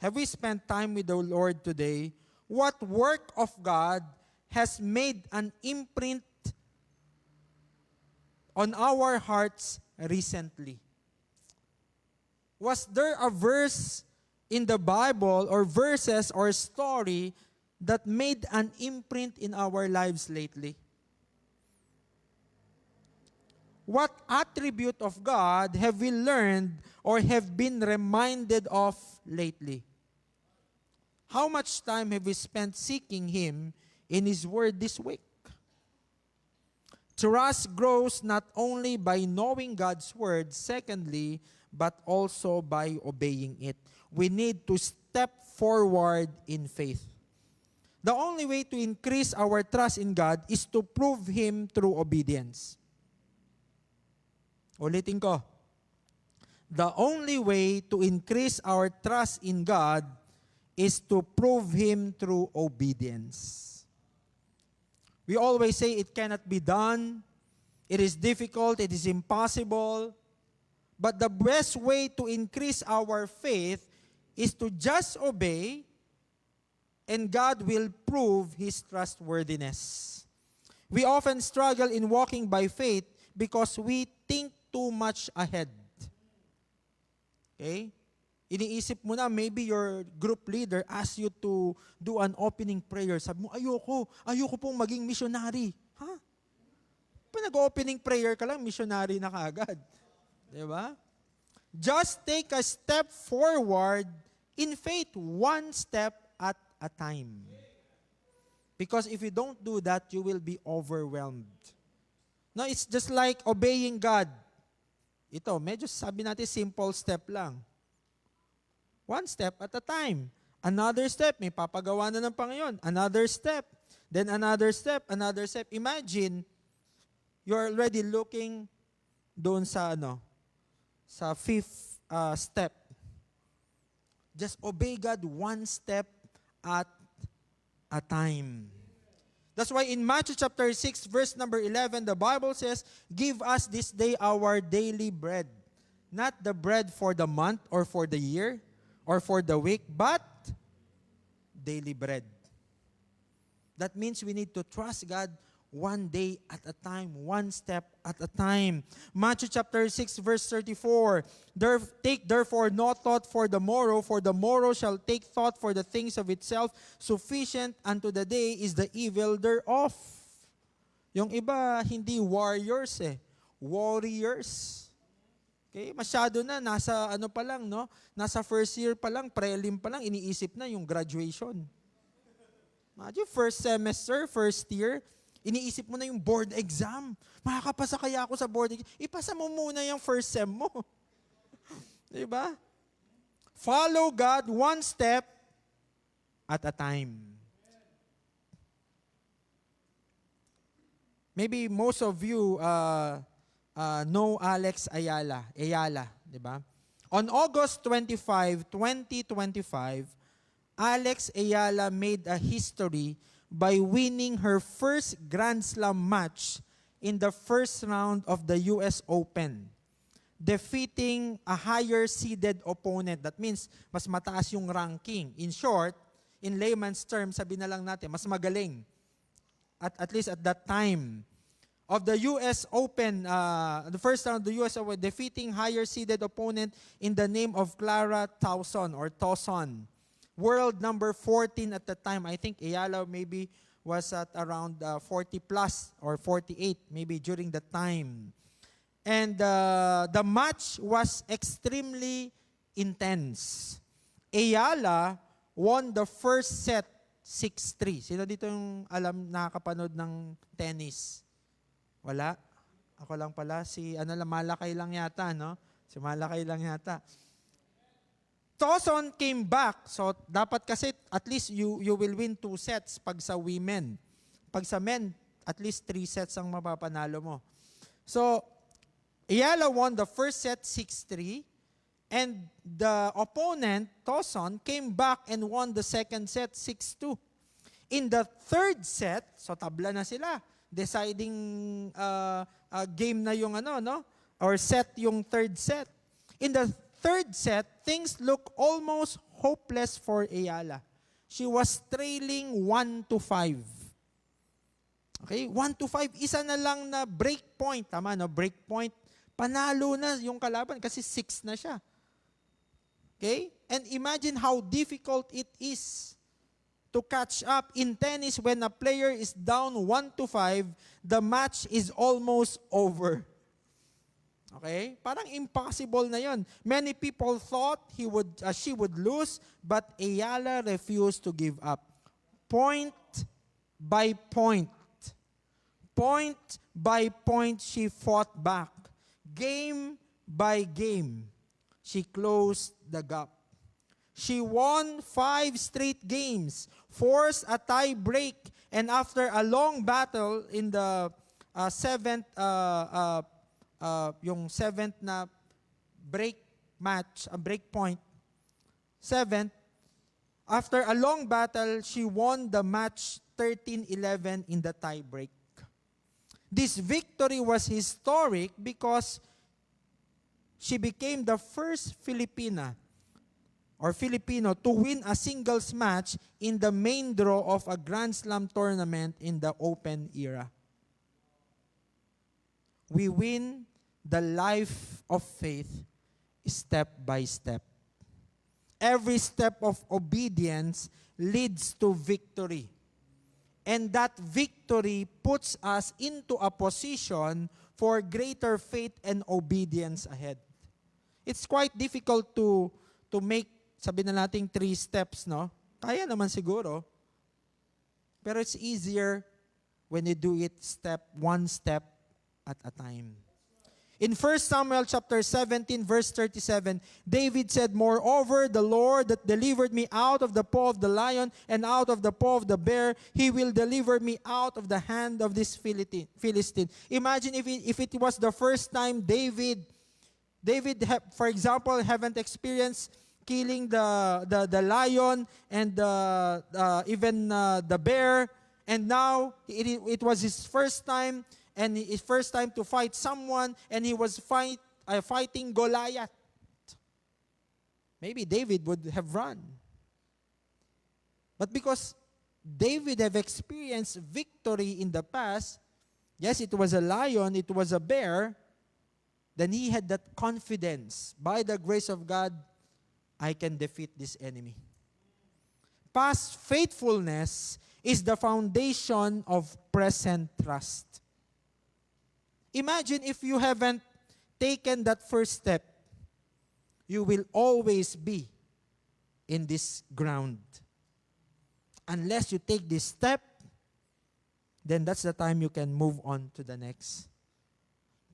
Have we spent time with the Lord today? What work of God has made an imprint on our hearts recently? Was there a verse in the Bible or verses or story that made an imprint in our lives lately? What attribute of God have we learned or have been reminded of lately? How much time have we spent seeking Him in His Word this week? Trust grows not only by knowing God's Word, secondly, but also by obeying it. We need to step forward in faith. The only way to increase our trust in God is to prove Him through obedience. Ulitin ko. The only way to increase our trust in God is to prove Him through obedience. We always say it cannot be done, it is difficult, it is impossible. But the best way to increase our faith is to just obey, and God will prove His trustworthiness. We often struggle in walking by faith because we think too much ahead. Okay? Iniisip mo na, maybe your group leader asks you to do an opening prayer. Sabi mo, ayoko pong maging missionary. Ha? Pa nag-opening prayer ka lang, missionary na kaagad. Diba? Just take a step forward in faith, one step at a time. Because if you don't do that, you will be overwhelmed. No, it's just like obeying God. Ito, medyo sabi natin simple step lang. One step at a time. Another step, may papagawa na ng Panginoon. Another step. Then another step, another step. Imagine, you're already looking doon sa sa fifth step. Just obey God one step at a time. That's why in Matthew chapter 6, verse number 11, the Bible says, "Give us this day our daily bread." Not the bread for the month or for the year or for the week, but daily bread. That means we need to trust God one day at a time, one step at a time. Matthew chapter 6, verse 34, "Take therefore no thought for the morrow shall take thought for the things of itself. Sufficient unto the day is the evil thereof." Yung iba, hindi warriors warriors. Okay, masyado na, nasa pa lang, no? Nasa first year pa lang, prelim pa lang, iniisip na yung graduation. Imagine, first semester, first year, iniisip mo na yung board exam. Makakapasa kaya ako sa board exam? Ipasa mo muna yung first sem mo. Diba? Follow God one step at a time. Maybe most of you know Alex Ayala, diba? On August 25, 2025, Alex Ayala made a history by winning her first Grand Slam match in the first round of the US Open, defeating a higher seeded opponent. That means, mas mataas yung ranking. In short, in layman's terms, sabi na lang natin, mas magaling. At least at that time. Of the US Open, the first round of the US Open, defeating higher seeded opponent in the name of Clara Towson or Towson. World number 14 at the time. I think Ayala maybe was at around 40 plus or 48 maybe during the time. And the match was extremely intense. Ayala won the first set 6-3. Sino dito yung nakakapanood ng tennis? Wala? Ako lang pala. Si Malakay lang yata, no? Si Malakay lang yata. Towson came back. So, dapat kasi at least you will win 2 sets pag sa women. Pag sa men, at least 3 sets ang mapapanalo mo. So, Ayala won the first set 6-3. And the opponent, Towson, came back and won the second set 6-2. In the third set, so tabla na sila. Deciding game na yung or set yung third set. In the third set, things look almost hopeless for Ayala. She was trailing 1-5. Okay, 1-5. Isa na lang na break point. Tama, no? Break point. Panalo na yung kalaban kasi 6 na siya. Okay? And imagine how difficult it is to catch up in tennis when a player is down 1-5, the match is almost over. Okay? Parang impossible na yon. Many people thought she would lose, but Ayala refused to give up. Point by point. Point by point, she fought back. Game by game, she closed the gap. She won 5 straight games, forced a tie break, and after a long battle in the yung seventh na break match, a break point, 7th, after a long battle, she won the match 13-11 in the tie break. This victory was historic because she became the first Filipino to win a singles match in the main draw of a Grand Slam tournament in the Open era. We win the life of faith step by step. Every step of obedience leads to victory. And that victory puts us into a position for greater faith and obedience ahead. It's quite difficult to make, sabi na nating 3 steps, no? Kaya naman siguro. Pero it's easier when you do it one step at a time. In 1 Samuel chapter 17, verse 37, David said, "Moreover, the Lord that delivered me out of the paw of the lion and out of the paw of the bear, He will deliver me out of the hand of this Philistine." Imagine if it was the first time David, for example, haven't experienced killing the lion and even the bear, and now it was his first time. And his first time to fight someone, and he was fighting Goliath. Maybe David would have run. But because David have experienced victory in the past, yes, it was a lion, it was a bear, then he had that confidence. By the grace of God, I can defeat this enemy. Past faithfulness is the foundation of present trust. Imagine if you haven't taken that first step, you will always be in this ground. Unless you take this step, then that's the time you can move on to the next.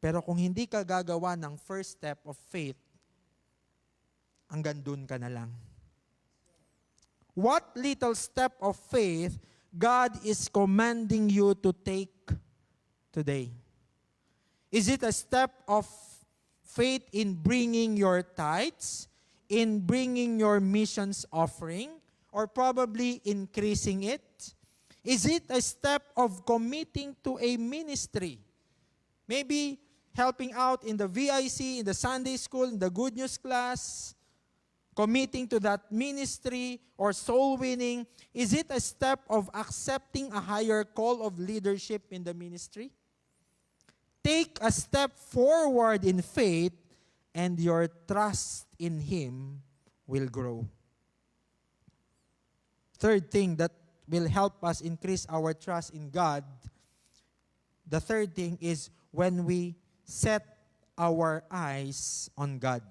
Pero kung hindi ka gagawa ng first step of faith, hanggang dun ka na lang. What little step of faith God is commanding you to take today? Is it a step of faith in bringing your tithes, in bringing your missions offering, or probably increasing it? Is it a step of committing to a ministry? Maybe helping out in the VIC, in the Sunday school, in the Good News class, committing to that ministry or soul winning. Is it a step of accepting a higher call of leadership in the ministry? Take a step forward in faith, and your trust in Him will grow. Third thing that will help us increase our trust in God, the third thing is when we set our eyes on God.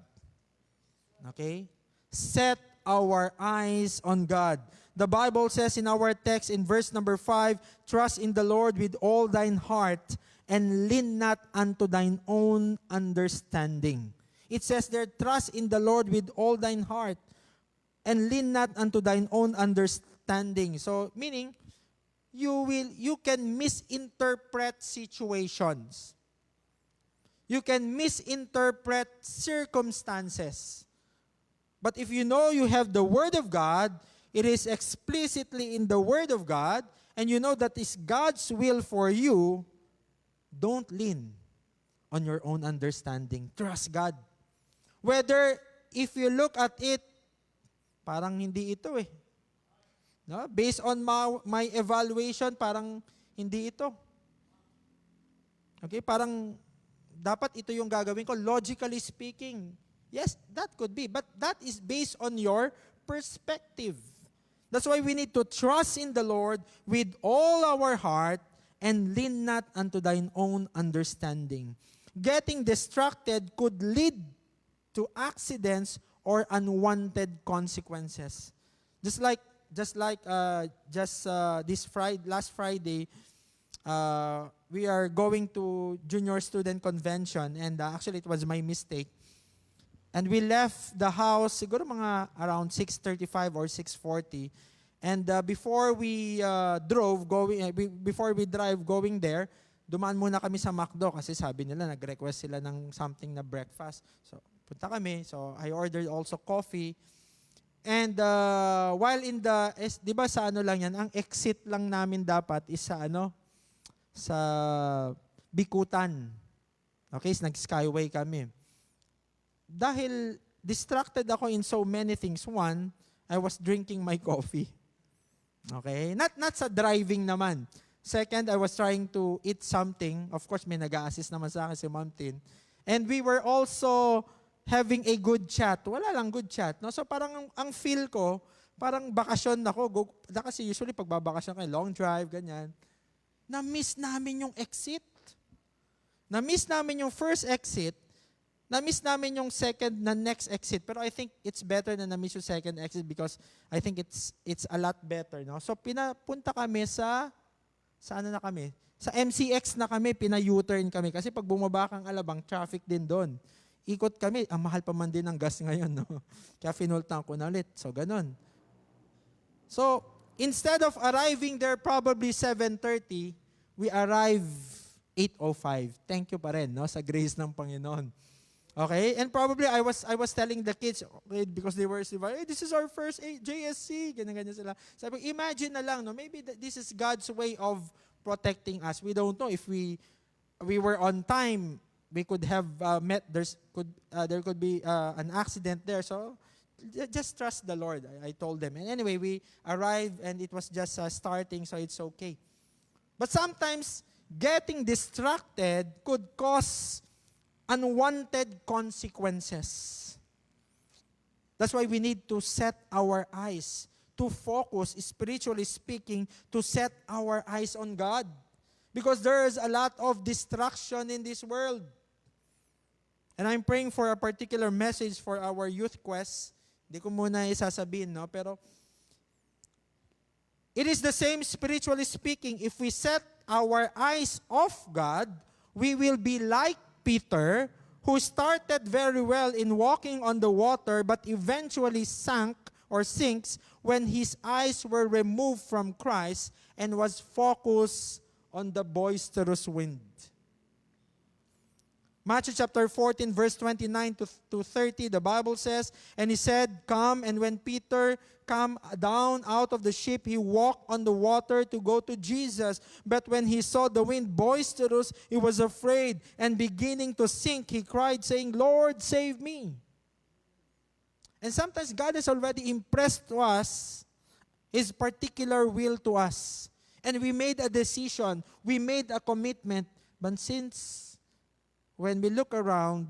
Okay? Set our eyes on God. The Bible says in our text in verse number 5, "Trust in the Lord with all thine heart, and lean not unto thine own understanding." It says there, trust in the Lord with all thine heart, and lean not unto thine own understanding. So, meaning, you can misinterpret situations. You can misinterpret circumstances. But if you know you have the Word of God, it is explicitly in the Word of God, and you know that is God's will for you, don't lean on your own understanding. Trust God. Whether if you look at it, parang hindi ito eh. No? Based on my evaluation, parang hindi ito. Okay, parang dapat ito yung gagawin ko. Logically speaking, yes, that could be. But that is based on your perspective. That's why we need to trust in the Lord with all our heart, and lean not unto thine own understanding. Getting distracted could lead to accidents or unwanted consequences. Just last Friday, we are going to junior student convention, and actually it was my mistake. And we left the house siguro mga around 6:35 or 6:40. And before we drive going there, dumaan muna kami sa McDo kasi sabi nila nag-request sila ng something na breakfast. So punta kami. So I ordered also coffee. And while in the, di ba sa ano lang yan, ang exit lang namin dapat is sa Bikutan. Okay, so nag-skyway kami. Dahil distracted ako in so many things. One, I was drinking my coffee. Okay? Not sa driving naman. Second, I was trying to eat something. Of course, may nag-a-assist naman sa akin si Ma'am Tin. And we were also having a good chat. Wala lang good chat. No? So parang ang feel ko, parang bakasyon ako. Kasi usually pagbabakasyon kayo, long drive, ganyan. Na-miss namin yung exit. Na-miss namin yung first exit. Na-miss namin yung second na next exit. Pero I think it's better na na-miss yung second exit because I think it's a lot better. No? So pinapunta kami sa sa ano na kami? Sa MCX na kami, pina-U-turn kami. Kasi pag bumaba kang Alabang, traffic din doon. Ikot kami, ang mahal pa man din ng gas ngayon, no? Kaya finultang ko na ulit. So, ganun. So, instead of arriving there probably 7:30, we arrive 8:05. Thank you pa rin, no? Sa grace ng Panginoon. Okay? And probably I was telling the kids, okay, because they were hey, this is our first JSC. Ganyan sila. Sabi, imagine na lang, no? Maybe this is God's way of protecting us. We don't know if we were on time. We could have met. There could be an accident there. So just trust the Lord. I told them. And anyway, we arrived and it was just starting, so it's okay. But sometimes getting distracted could cause unwanted consequences. That's why we need to set our eyes, to focus, spiritually speaking, to set our eyes on God. Because there is a lot of distraction in this world. And I'm praying for a particular message for our youth quest. Hindi ko muna isasabihin, no? Pero it is the same spiritually speaking. If we set our eyes off God, we will be like Peter, who started very well in walking on the water, but eventually sank or sinks when his eyes were removed from Christ and was focused on the boisterous wind. Matthew chapter 14, verse 29 to 30, the Bible says, and he said, come, and when Peter came down out of the ship, he walked on the water to go to Jesus. But when he saw the wind boisterous, he was afraid, and beginning to sink, he cried, saying, Lord, save me. And sometimes God has already impressed to us His particular will to us. And we made a decision, we made a commitment, but since when we look around,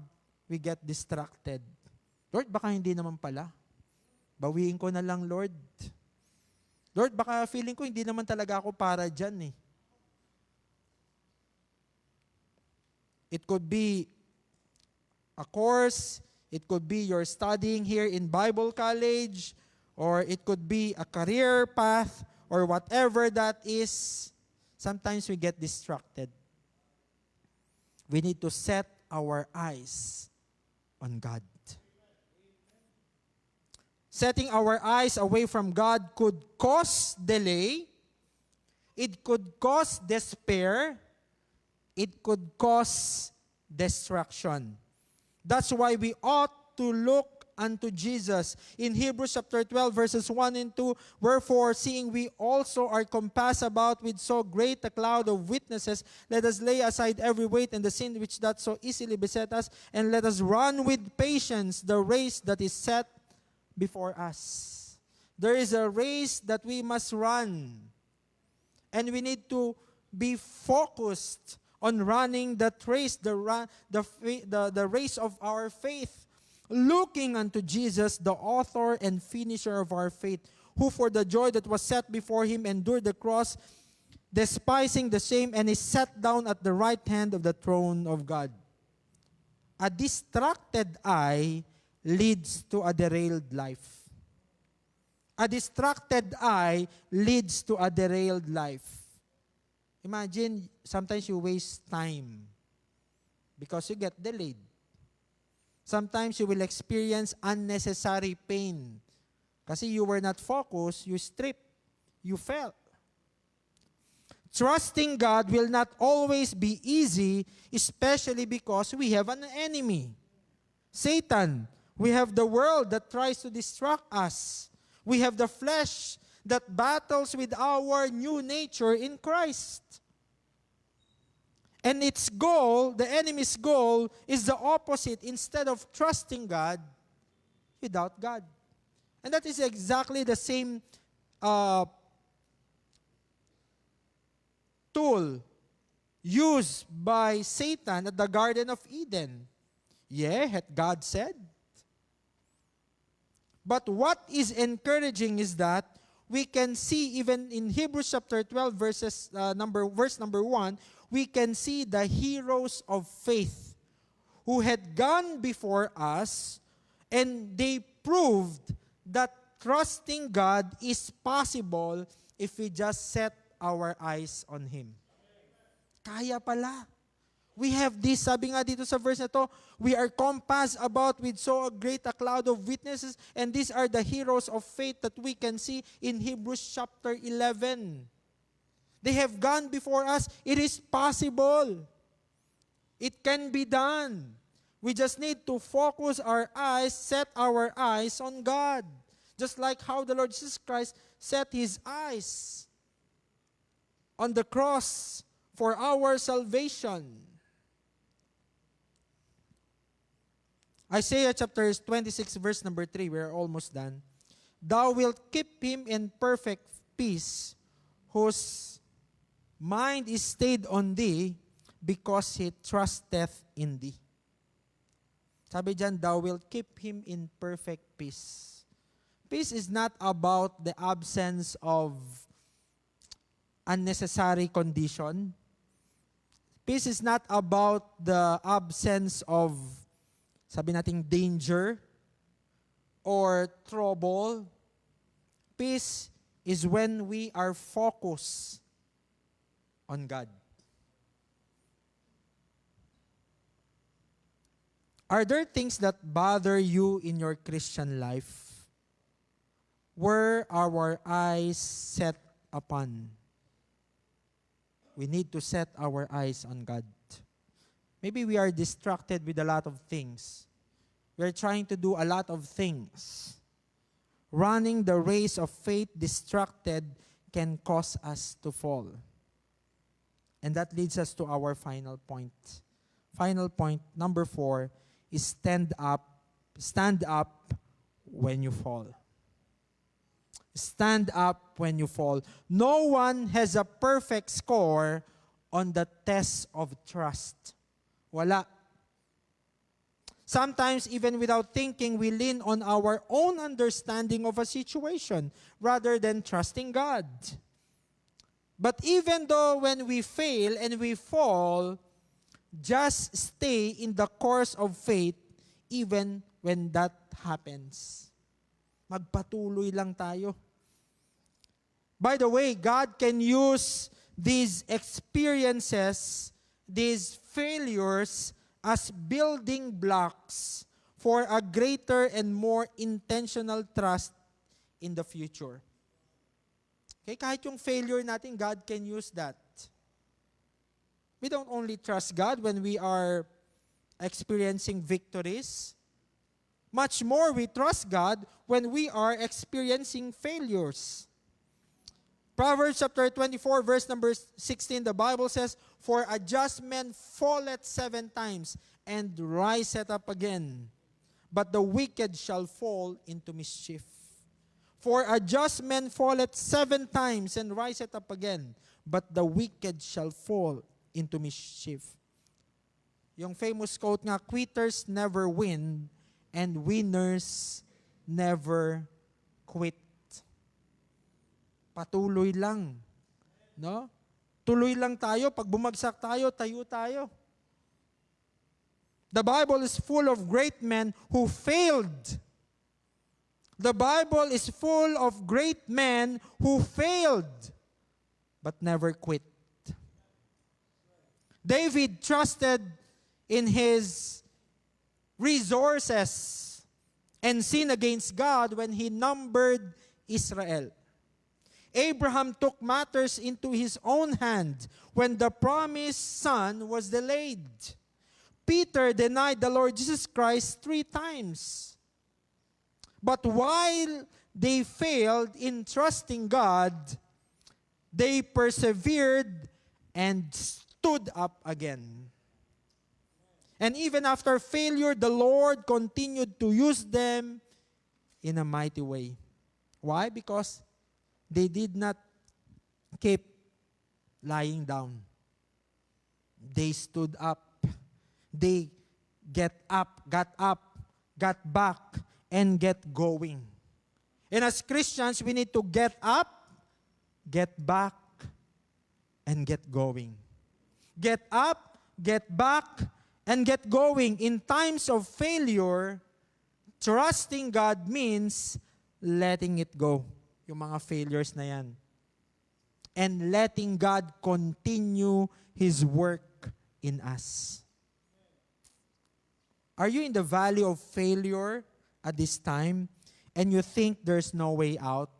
we get distracted. Lord, baka hindi naman pala. Bawiin ko na lang, Lord. Lord, baka feeling ko hindi naman talaga ako para dyan eh. It could be a course, it could be you're studying here in Bible college, or it could be a career path, or whatever that is. Sometimes we get distracted. We need to set our eyes on God. Setting our eyes away from God could cause delay, it could cause despair, it could cause destruction. That's why we ought to look unto Jesus. In Hebrews chapter 12, verses 1 and 2, wherefore, seeing we also are compassed about with so great a cloud of witnesses, let us lay aside every weight and the sin which doth so easily beset us, and let us run with patience the race that is set before us. There is a race that we must run, and we need to be focused on running that race, the race of our faith, looking unto Jesus, the author and finisher of our faith, who for the joy that was set before him endured the cross, despising the shame, and is set down at the right hand of the throne of God. A distracted eye leads to a derailed life. A distracted eye leads to a derailed life. Imagine, sometimes you waste time because you get delayed. Sometimes you will experience unnecessary pain. Kasi you were not focused, you stripped, you fell. Trusting God will not always be easy, especially because we have an enemy. Satan. We have the world that tries to distract us. We have the flesh that battles with our new nature in Christ. And its goal, the enemy's goal, is the opposite. Instead of trusting God, you doubt God. And that is exactly the same tool used by Satan at the Garden of Eden. Yeah, had God said. But what is encouraging is that we can see even in Hebrews chapter 12, verse number 1, we can see the heroes of faith who had gone before us, and they proved that trusting God is possible if we just set our eyes on Him. Kaya pala. We have this, sabi nga dito sa verse na to, we are compassed about with so great a cloud of witnesses, and these are the heroes of faith that we can see in Hebrews chapter 11. They have gone before us. It is possible. It can be done. We just need to focus our eyes, set our eyes on God. Just like how the Lord Jesus Christ set His eyes on the cross for our salvation. Isaiah chapter 26 verse number 3, we're almost done. Thou wilt keep him in perfect peace, whose mind is stayed on thee, because he trusteth in thee. Sabi dyan, thou wilt keep him in perfect peace. Peace is not about the absence of unnecessary condition. Peace is not about the absence of, sabi nating, danger or trouble. Peace is when we are focused on God. Are there things that bother you in your Christian life? Were our eyes set upon? We need to set our eyes on God. Maybe we are distracted with a lot of things. We're trying to do a lot of things. Running the race of faith distracted can cause us to fall. And that leads us to our final point. Final point, number 4, is stand up. Stand up when you fall. Stand up when you fall. No one has a perfect score on the test of trust. Wala. Sometimes, even without thinking, we lean on our own understanding of a situation rather than trusting God. But even though when we fail and we fall, just stay in the course of faith even when that happens. Magpatuloy lang tayo. By the way, God can use these experiences, these failures, as building blocks for a greater and more intentional trust in the future. Okay, kahit yung failure natin, God can use that. We don't only trust God when we are experiencing victories. Much more we trust God when we are experiencing failures. Proverbs chapter 24, verse number 16, the Bible says, "For a just man falleth 7 times, and riseth up again. But the wicked shall fall into mischief. For a just man falleth 7 times, and riseth up again. But the wicked shall fall into mischief." Yung famous quote nga, quitters never win, and winners never quit. Patuloy lang. No? Tuloy lang tayo. Pag bumagsak tayo, tayo tayo. The Bible is full of great men who failed. The Bible is full of great men who failed but never quit. David trusted in his resources and sinned against God when he numbered Israel. Abraham took matters into his own hand when the promised son was delayed. Peter denied the Lord Jesus Christ 3 times. But while they failed in trusting God, they persevered and stood up again. And even after failure, the Lord continued to use them in a mighty way. Why? Because they did not keep lying down. They stood up. They got up, got back, and get going. And as Christians, we need to get up, get back, and get going. Get up, get back, and get going. In times of failure, trusting God means letting it go. Yung mga failures na yan. and letting God continue His work in us. Are you in the valley of failure at this time and you think there's no way out?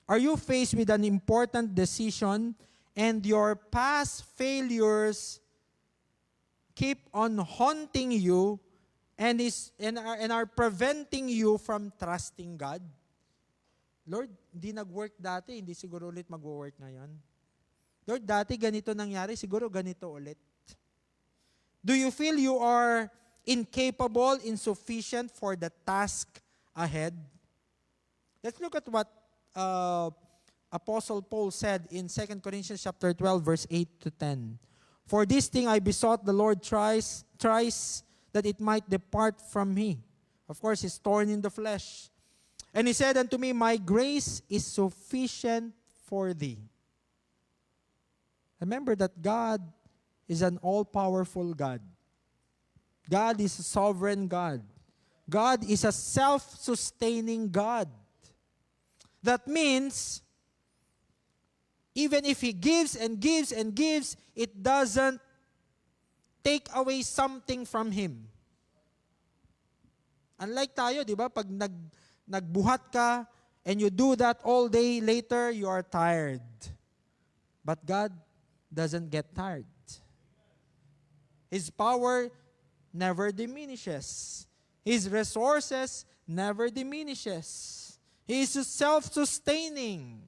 Are you faced with an important decision and your past failures keep on haunting you and are preventing you from trusting God? Lord, hindi nag-work dati, hindi siguro ulit mag-work ngayon. Lord, dati ganito nangyari, siguro ganito ulit. Do you feel you are incapable, insufficient for the task ahead? Let's look at what Apostle Paul said in 2 Corinthians chapter 12, verse 8 to 10. For this thing I besought the Lord thrice that it might depart from me. Of course, he's torn in the flesh. And he said unto me, my grace is sufficient for thee. Remember that God is an all-powerful God. God is a sovereign God. God is a self-sustaining God. That means, even if He gives and gives and gives, it doesn't take away something from Him. Unlike tayo, di ba? Pag nagbuhat ka and you do that all day, later you are tired. But God doesn't get tired. His power never diminishes. His resources never diminishes. He is self-sustaining.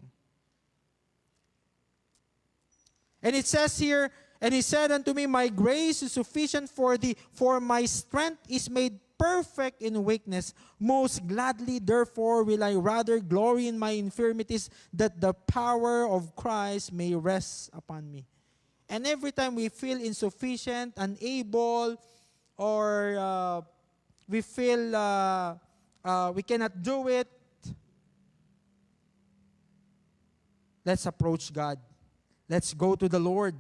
And it says here, and He said unto me, my grace is sufficient for thee, for my strength is made perfect in weakness. Most gladly, therefore, will I rather glory in my infirmities, that the power of Christ may rest upon me. And every time we feel insufficient, unable, or we feel we cannot do it, let's approach God. Let's go to the Lord.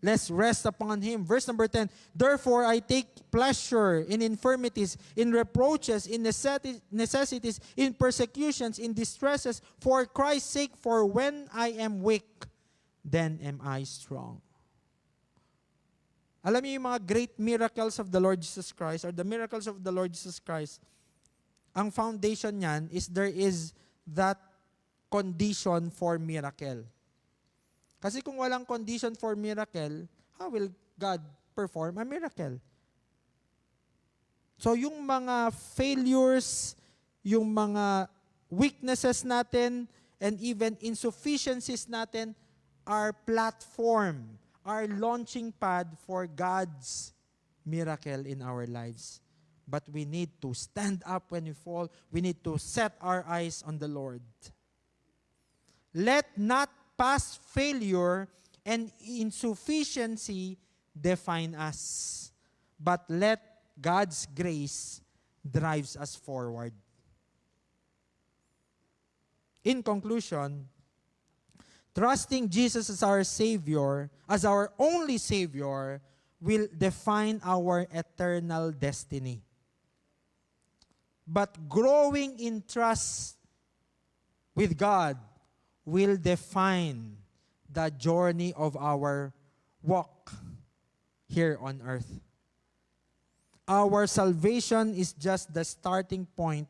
Let's rest upon Him. Verse number 10, therefore I take pleasure in infirmities, in reproaches, in necessities, in persecutions, in distresses, for Christ's sake, for when I am weak, then am I strong. Alam niyo yung mga great miracles of the Lord Jesus Christ, or the miracles of the Lord Jesus Christ, ang foundation niyan is there is that condition for miracle. Kasi kung walang condition for miracle, how will God perform a miracle? So yung mga failures, yung mga weaknesses natin, and even insufficiencies natin are platform, are launching pad for God's miracle in our lives. But we need to stand up when we fall. We need to set our eyes on the Lord. Let not past failure and insufficiency define us, but let God's grace drives us forward. In conclusion, trusting Jesus as our Savior, as our only Savior, will define our eternal destiny. But growing in trust with God will define the journey of our walk here on earth. Our salvation is just the starting point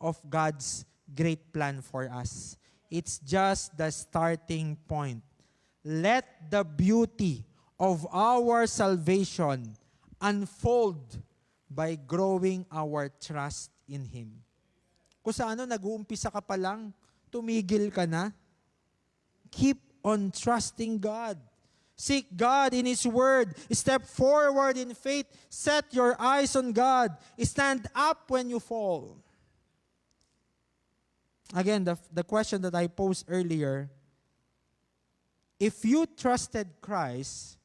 of God's great plan for us. It's just the starting point. Let the beauty of our salvation unfold by growing our trust in Him. Kung sa nag-uumpisa ka pa lang, tumigil ka na, keep on trusting God. Seek God in His Word. Step forward in faith. Set your eyes on God. Stand up when you fall. Again, the question that I posed earlier, if you trusted Christ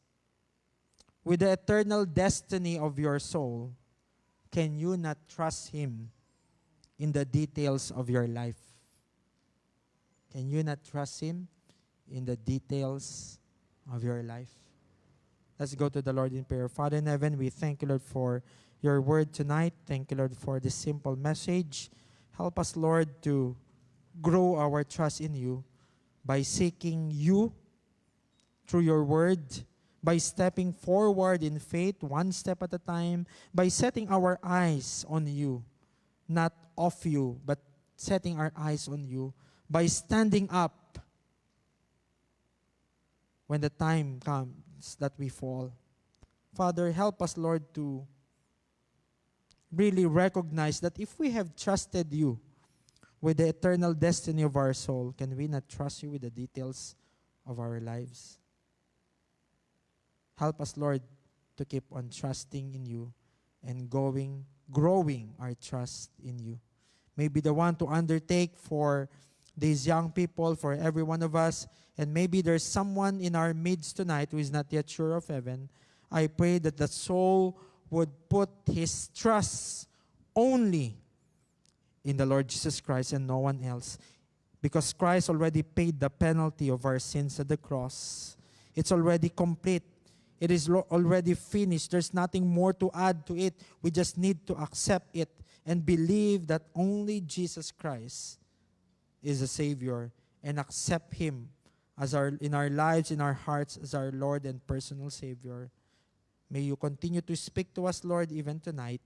with the eternal destiny of your soul, can you not trust Him in the details of your life? Can you not trust Him in the details of your life? Let's go to the Lord in prayer. Father in heaven, we thank you, Lord, for your word tonight. Thank you, Lord, for this simple message. Help us, Lord, to grow our trust in you by seeking you through your word, by stepping forward in faith one step at a time, by setting our eyes on you, not off you, but setting our eyes on you, by standing up when the time comes that we fall. Father, help us, Lord, to really recognize that if we have trusted you with the eternal destiny of our soul, can we not trust you with the details of our lives? Help us, Lord, to keep on trusting in you and growing our trust in you. Maybe the one to undertake for these young people, for every one of us, and maybe there's someone in our midst tonight who is not yet sure of heaven. I pray that the soul would put his trust only in the Lord Jesus Christ and no one else. Because Christ already paid the penalty of our sins at the cross. It's already complete. It is already finished. There's nothing more to add to it. We just need to accept it and believe that only Jesus Christ is a Savior and accept Him as in our lives, in our hearts, as our Lord and personal Savior. May you continue to speak to us, Lord, even tonight.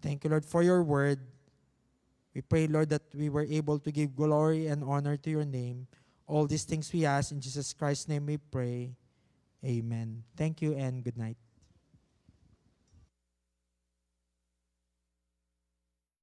Thank you, Lord, for your word. We pray, Lord, that we were able to give glory and honor to your name. All these things we ask in Jesus Christ's name we pray. Amen. Thank you and good night.